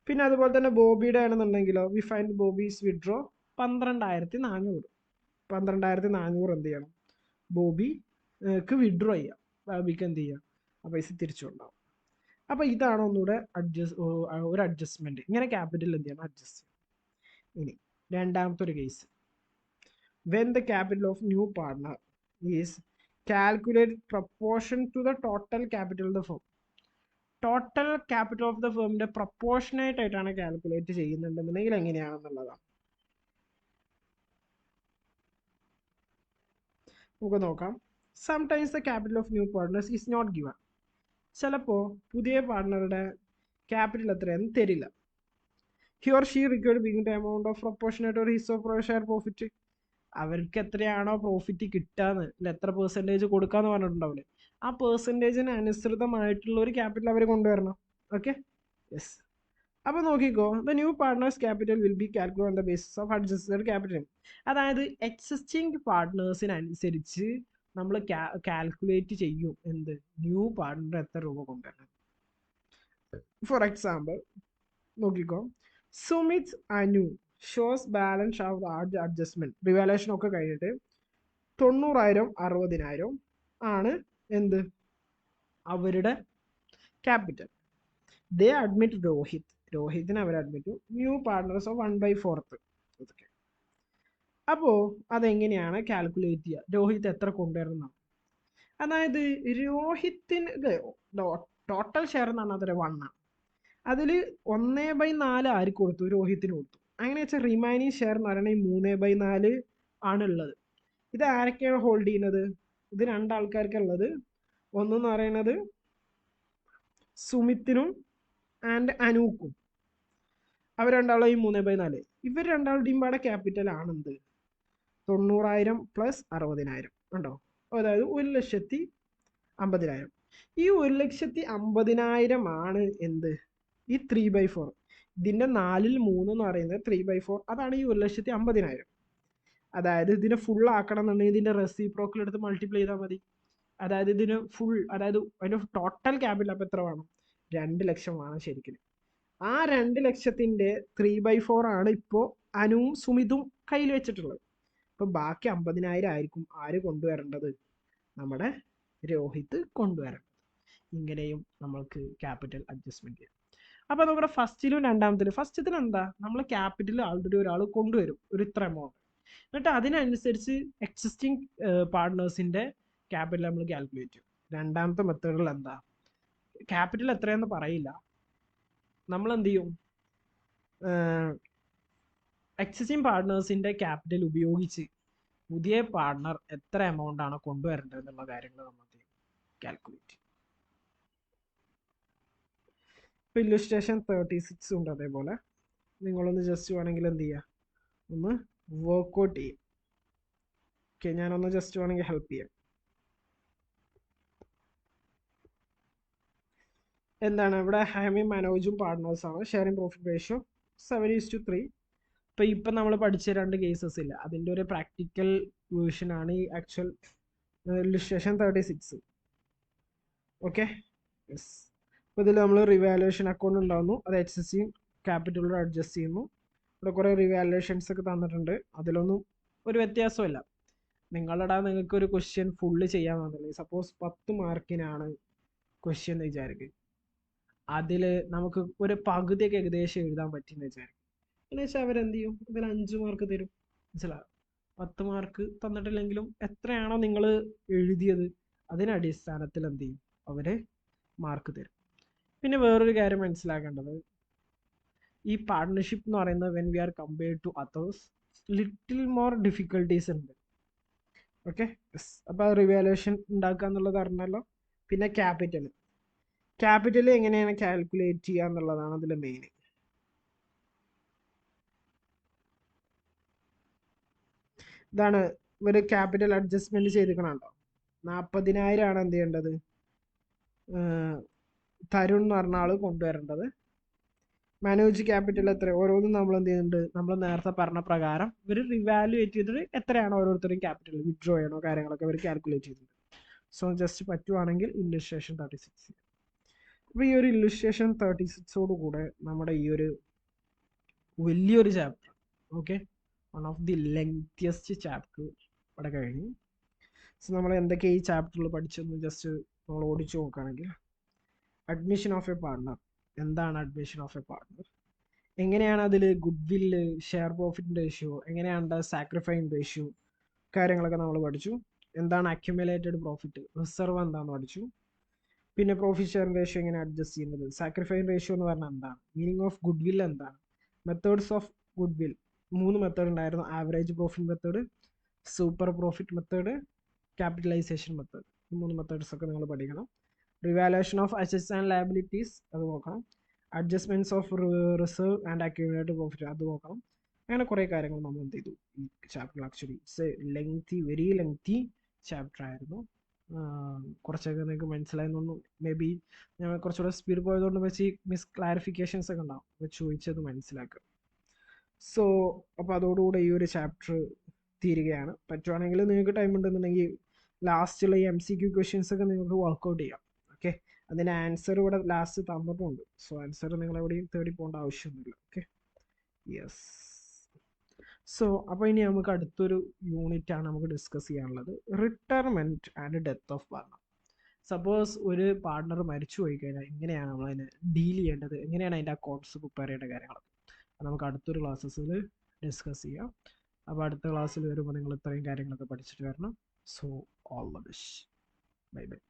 പിന്നെ അതുപോലെ തന്നെ ബോബിയുടെ ആണെന്നുണ്ടെങ്കിലോ, വി ഫൈൻഡ് ബോബീസ് വിഡ്രോ 12,400. 12,400 എന്ത് ചെയ്യണം? ബോബിക്ക് വിഡ്രോ ചെയ്യാം. ബോബിക്ക് എന്ത് ചെയ്യാം? ആ പൈസ തിരിച്ചുണ്ടാവും. അപ്പോൾ ഇതാണ് ഒന്നുകൂടെ ഒരു അഡ്ജസ്റ്റ്മെൻറ്റ്. ഇങ്ങനെ ക്യാപിറ്റൽ എന്ത് ചെയ്യണം? അഡ്ജസ്റ്റ് ചെയ്യണം. ഇനി രണ്ടാമത്തെ ഒരു case, when the capital of new partner is calculated proportion to the total capital of the firm. Total capital of the ഫേമിൻ്റെ പ്രൊപ്പോർഷനേറ്റ് ആയിട്ടാണ് കാൽക്കുലേറ്റ് ചെയ്യുന്നുണ്ടെന്നുണ്ടെങ്കിൽ എങ്ങനെയാണെന്നുള്ളതാണ് നമുക്ക് നോക്കാം. Sometimes the capital of new partners is not given. ചിലപ്പോൾ പുതിയ പാർട്ട്ണറുടെ capital എത്രയാണെന്ന് തരില്ല. He or she required being the amount of proportionate or his of share profit. അവർക്ക് എത്രയാണോ പ്രോഫിറ്റ് കിട്ടാന്ന്, അല്ല എത്ര പെർസെൻറ്റേജ് കൊടുക്കാന്ന് പറഞ്ഞിട്ടുണ്ടാവില്ലേ, ആ പെർസെൻറ്റേജിന് അനുസൃതമായിട്ടുള്ള ഒരു ക്യാപിറ്റൽ അവർ കൊണ്ടുവരണം. Okay, yes. അപ്പോൾ നോക്കിക്കോ, the new partners capital will be calculate on the basis of adjusted capital. അതായത് എക്സിസ്റ്റിംഗ് പാർട്ട്നേഴ്സിനനുസരിച്ച് നമ്മൾ കാൽക്കുലേറ്റ് ചെയ്യും എന്ത്? ന്യൂ പാർട്ട്ണർ എത്ര രൂപ കൊണ്ടുവരണം. ഫോർ എക്സാമ്പിൾ നോക്കിക്കോ, Sumit Anu shows balance of adjustment revaluation ഒക്കെ കഴിഞ്ഞിട്ട് 90,000 60,000 ആണ് എന്ത്? അവരുടെ ക്യാപിറ്റൽ. ദേ അഡ്മിറ്റ് രോഹിതിനെ അവർ അഡ്മിറ്റ് ന്യൂ പാർട്ട്നേഴ്സ് ഓഫ് 1/4. അപ്പോൾ അതെങ്ങനെയാണ് കാൽക്കുലേറ്റ് ചെയ്യുക? രോഹിത് എത്ര കൊണ്ടുവരണം? അതായത് രോഹിത്തിന് ടോട്ടൽ ഷെയർ എന്ന് പറഞ്ഞാൽ അത്ര 1 ആണ്. അതിൽ 1/4 ആർക്ക് കൊടുത്തു? രോഹിത്തിന് കൊടുത്തു. അങ്ങനെ വെച്ചാൽ റിമൈനിങ് ഷെയർ എന്ന് പറയുന്നത് 3/4 ആണുള്ളത്. ഇത് ആരൊക്കെയാണ് ഹോൾഡ് ചെയ്യുന്നത്? ഇത് 2 ആൾക്കാർക്കുള്ളത്. ഒന്നെന്ന് പറയുന്നത് സുമിത്തിനും ആൻഡ് അനൂക്കും. അവർ രണ്ടാളും ഈ 3/4. ഇവർ രണ്ടാളുടെയും പാടെ ക്യാപിറ്റൽ ആണെന്ത്? 90,000 പ്ലസ് 60,000 ഉണ്ടോ? അതായത് 1,50,000. ഈ 1,50,000 ആണ് എന്ത്? ഈ 3/4. ഇതിൻ്റെ 4/3 എന്ന് പറയുന്നത് 3/4. അതാണ് ഈ 1,50,000. അതായത് ഇതിനെ ഫുൾ ആക്കണം എന്നുണ്ടെങ്കിൽ ഇതിൻ്റെ റെസിപ്രോക്കൽ എടുത്ത് മൾട്ടിപ്ലൈ ചെയ്താൽ മതി. അതായത് ഇതിന് ഫുൾ, അതായത് അതിൻ്റെ ടോട്ടൽ ക്യാപിറ്റൽ അപ്പോൾ എത്ര വേണം? 2 ലക്ഷം വേണം ശരിക്കും. ആ 2 ലക്ഷത്തിൻ്റെ 3/4 ആണ് ഇപ്പോൾ അനുവും സുമിതും കയ്യിൽ വെച്ചിട്ടുള്ളത്. അപ്പോൾ ബാക്കി 50,000 ആയിരിക്കും ആര് കൊണ്ടുവരേണ്ടത്? നമ്മുടെ രോഹിത് കൊണ്ടുവരേണ്ടത്. ഇങ്ങനെയും നമ്മൾക്ക് ക്യാപിറ്റൽ അഡ്ജസ്റ്റ്മെൻറ്റ് ചെയ്യാം. അപ്പോൾ നമ്മുടെ ഫസ്റ്റിലും രണ്ടാമത്തിലും, ഫസ്റ്റത്തിന് എന്താ? നമ്മൾ ക്യാപിറ്റൽ ആൾറെഡി ഒരാൾ കൊണ്ടുവരും ഒരു ഇത്ര എമൗണ്ട്, എന്നിട്ട് അതിനനുസരിച്ച് എക്സിസ്റ്റിംഗ് പാർട്ട്നേഴ്സിൻ്റെ ക്യാപിറ്റൽ നമ്മൾ കാൽക്കുലേറ്റ് ചെയ്യും. രണ്ടാമത്തെ മെത്തേഡിൽ എന്താ? ക്യാപിറ്റൽ എത്രയെന്ന് പറയില്ല, നമ്മൾ എന്ത് ചെയ്യും? എക്സിസ്റ്റിംഗ് പാർട്ട്നേഴ്സിൻ്റെ ക്യാപിറ്റൽ ഉപയോഗിച്ച് പുതിയ പാർട്ട്ണർ എത്ര എമൗണ്ട് ആണ് കൊണ്ടുവരേണ്ടത് എന്നുള്ള കാര്യങ്ങൾ നമ്മൾ കാൽക്കുലേറ്റ് ചെയ്യും. ഇപ്പോൾ ഇല്ലുസ്ട്രേഷൻ 36 ഉണ്ട്. അതേപോലെ നിങ്ങളൊന്ന് ജസ്റ്റ് വേണമെങ്കിൽ എന്ത് ചെയ്യുക, ഒന്ന് വർക്കൗട്ട് ചെയ്യും. ഓക്കെ, ഞാനൊന്ന് ജസ്റ്റ് വേണമെങ്കിൽ ഹെൽപ്പ് ചെയ്യാം. എന്താണ് ഇവിടെ ഹാമിയും മനോജും പാർട്ട്നേഴ്സാണ്. Sharing profit ratio 7:3. ഇപ്പം നമ്മൾ പഠിച്ച 2 കേസസ് ഇല്ല, അതിൻ്റെ ഒരു പ്രാക്ടിക്കൽ വേർഷനാണ് ഈ ആക്ച്വൽ ഇല്ലുസ്ട്രേഷൻ 36. Okay, yes. അപ്പോൾ ഇതിൽ നമ്മൾ റിവാലുവേഷൻ അക്കൗണ്ട് ഉണ്ടാകുന്നു, അത് HCC ക്യാപിറ്റലിൽ അഡ്ജസ്റ്റ് ചെയ്യുന്നു. ഇവിടെ കുറേ റിവാലുവേഷൻസ് ഒക്കെ തന്നിട്ടുണ്ട്, അതിലൊന്നും ഒരു വ്യത്യാസമില്ല. നിങ്ങൾക്ക് ഒരു ക്വസ്റ്റ്യൻ ഫുള്ള് ചെയ്യാൻ വന്നില്ലേ, സപ്പോസ് 10 മാർക്കിനാണ് ക്വസ്റ്റ്യൻ എന്ന് വിചാരിക്കും, അതിൽ നമുക്ക് ഒരു പകുതിയൊക്കെ ഏകദേശം എഴുതാൻ പറ്റിയെന്ന് വിചാരിക്കും. എന്ന് വെച്ചാൽ അവരെന്ത് ചെയ്യും, ഇതിൽ 5 മാർക്ക് തരും. മനസ്സിലാവും? 10 മാർക്ക് തന്നിട്ടില്ലെങ്കിലും എത്രയാണോ നിങ്ങൾ എഴുതിയത് അതിനടിസ്ഥാനത്തിൽ എന്ത് ചെയ്യും, അവർ മാർക്ക് തരും. പിന്നെ വേറൊരു കാര്യം മനസ്സിലാക്കേണ്ടത്, ഈ പാർട്ട്ണർഷിപ്പ് എന്ന് പറയുന്നത് when we are compared to others little more difficulties ഉണ്ട്. Okay, yes. അപ്പോൾ റിവാലുവേഷൻ ഉണ്ടാക്കുക എന്നുള്ളത് അറിഞ്ഞല്ലോ. പിന്നെ ക്യാപിറ്റൽ എങ്ങനെയാണ് കാൽക്കുലേറ്റ് ചെയ്യുക എന്നുള്ളതാണ് അതിൽ മെയിൻ. ഇതാണ് ഒരു ക്യാപിറ്റൽ അഡ്ജസ്റ്റ്മെന്റ് ചെയ്തിരിക്കണുണ്ടോ. 40,000 ആണ് എന്ത് ചെയ്യേണ്ടത്, തരുൺ എന്ന് പറഞ്ഞ ആൾ കൊണ്ടുവരേണ്ടത്. മനോജ് ക്യാപിറ്റൽ എത്ര, ഓരോന്നും നമ്മൾ എന്ത് ചെയ്യുന്നുണ്ട്, നമ്മൾ നേരത്തെ പറഞ്ഞ പ്രകാരം ഇവർ റിവാലുവേറ്റ് ചെയ്തിട്ട് എത്രയാണ് ഓരോരുത്തരും ക്യാപിറ്റൽ വിഡ്രോ ചെയ്യണോ കാര്യങ്ങളൊക്കെ അവർ കാൽക്കുലേറ്റ് ചെയ്തിട്ടുണ്ട്. സോ ജസ്റ്റ് പറ്റുവാണെങ്കിൽ ഇല്ലുസ്ട്രേഷൻ 36. അപ്പോൾ ഈ ഒരു ഇല്ലുസ്ട്രേഷൻ 36ഓട് കൂടെ നമ്മുടെ ഈ ഒരു വലിയൊരു chapter, okay, one of the lengthiest chapter ഇവിടെ കഴിഞ്ഞു. സോ നമ്മൾ എന്തൊക്കെ ഈ ചാപ്റ്ററിൽ പഠിച്ചെന്ന് ജസ്റ്റ് നമ്മൾ ഓടിച്ചു നോക്കുകയാണെങ്കിൽ, അഡ്മിഷൻ ഓഫ് എ പാർട്ണർ. എന്താണ് അഡ്മിഷൻ ഓഫ് എ പാർട്ണർ, എങ്ങനെയാണ് അതിൽ ഗുഡ് വില്ല്, ഷെയർ പ്രോഫിറ്റ് റേഷ്യോ, എങ്ങനെയാണ് സാക്രിഫൈസ് റേഷ്യോ, കാര്യങ്ങളൊക്കെ നമ്മൾ പഠിച്ചു. എന്താണ് അക്യുമുലേറ്റഡ് പ്രോഫിറ്റ്, റിസർവ് എന്താണെന്ന് പഠിച്ചു. പിന്നെ പ്രോഫിറ്റ് ഷെയർ റേഷ്യോ എങ്ങനെ അഡ്ജസ്റ്റ് ചെയ്യുന്നത്, സാക്രിഫൈസ് റേഷ്യോ എന്ന് പറഞ്ഞാൽ എന്താണ്, മീനിങ് ഓഫ് ഗുഡ് വിൽ എന്താണ്, methods of goodwill 3 method ഉണ്ടായിരുന്നു. Average profit method, super profit method, capitalisation method. ഈ 3 മെത്തേഡ്സ് ഒക്കെ നിങ്ങൾ പഠിക്കണം. Revaluation of assets and liabilities അത് നോക്കണം. Adjustments of reserve and accumulated profit അത് നോക്കണം. അങ്ങനെ കുറേ കാര്യങ്ങൾ നമ്മൾ എന്ത് ചെയ്തു ഈ chapter. Actually it's a lengthy, very lengthy chapter ആയിരുന്നു. കുറച്ചൊക്കെ നിങ്ങൾക്ക് മനസ്സിലായെന്നു മേ ബി. ഞാൻ കുറച്ചുകൂടെ സ്പീഡ് പോയതുകൊണ്ട് വെച്ച് മിസ് ക്ലാരിഫിക്കേഷൻസ് ഒക്കെ ഉണ്ടാവും, അപ്പോൾ ചോദിച്ചത് മനസ്സിലാക്കുക. സോ അപ്പോൾ അതോടുകൂടെ ഈ ഒരു ചാപ്റ്റർ തീരുകയാണ്. പറ്റുവാണെങ്കിൽ നിങ്ങൾക്ക് ടൈം ഉണ്ടെന്നുണ്ടെങ്കിൽ ലാസ്റ്റുള്ള ഈ MCQ ക്വസ്റ്റ്യൻസ് ഒക്കെ നിങ്ങൾക്ക് വർക്കൗട്ട് ചെയ്യാം. ഓക്കെ, അതിൻ്റെ ആൻസർ ഇവിടെ ലാസ്റ്റ് തന്നിട്ടുണ്ട്. സോ ആൻസർ നിങ്ങൾ എവിടെയും തേടി പോകേണ്ട ആവശ്യമൊന്നുമില്ല. Okay, yes. സോ അപ്പോൾ ഇനി നമുക്ക് അടുത്തൊരു യൂണിറ്റ് ആണ് നമുക്ക് ഡിസ്കസ് ചെയ്യാനുള്ളത്, retirement and death of partner. Suppose ഒരു പാർട്ണർ മരിച്ചു പോയി കഴിഞ്ഞാൽ എങ്ങനെയാണ് നമ്മൾ അതിനെ ഡീൽ ചെയ്യേണ്ടത്, എങ്ങനെയാണ് അതിൻ്റെ അക്കൗണ്ട്സ് പ്രിപ്പയർ ചെയ്യേണ്ട കാര്യങ്ങളൊക്കെ നമുക്ക് അടുത്തൊരു ക്ലാസ്സസിൽ ഡിസ്കസ് ചെയ്യാം. അപ്പോൾ അടുത്ത ക്ലാസ്സിൽ വരുമ്പോൾ നിങ്ങൾ ഇത്രയും കാര്യങ്ങളൊക്കെ പഠിച്ചിട്ട് വരണം. So all the best, bye bye.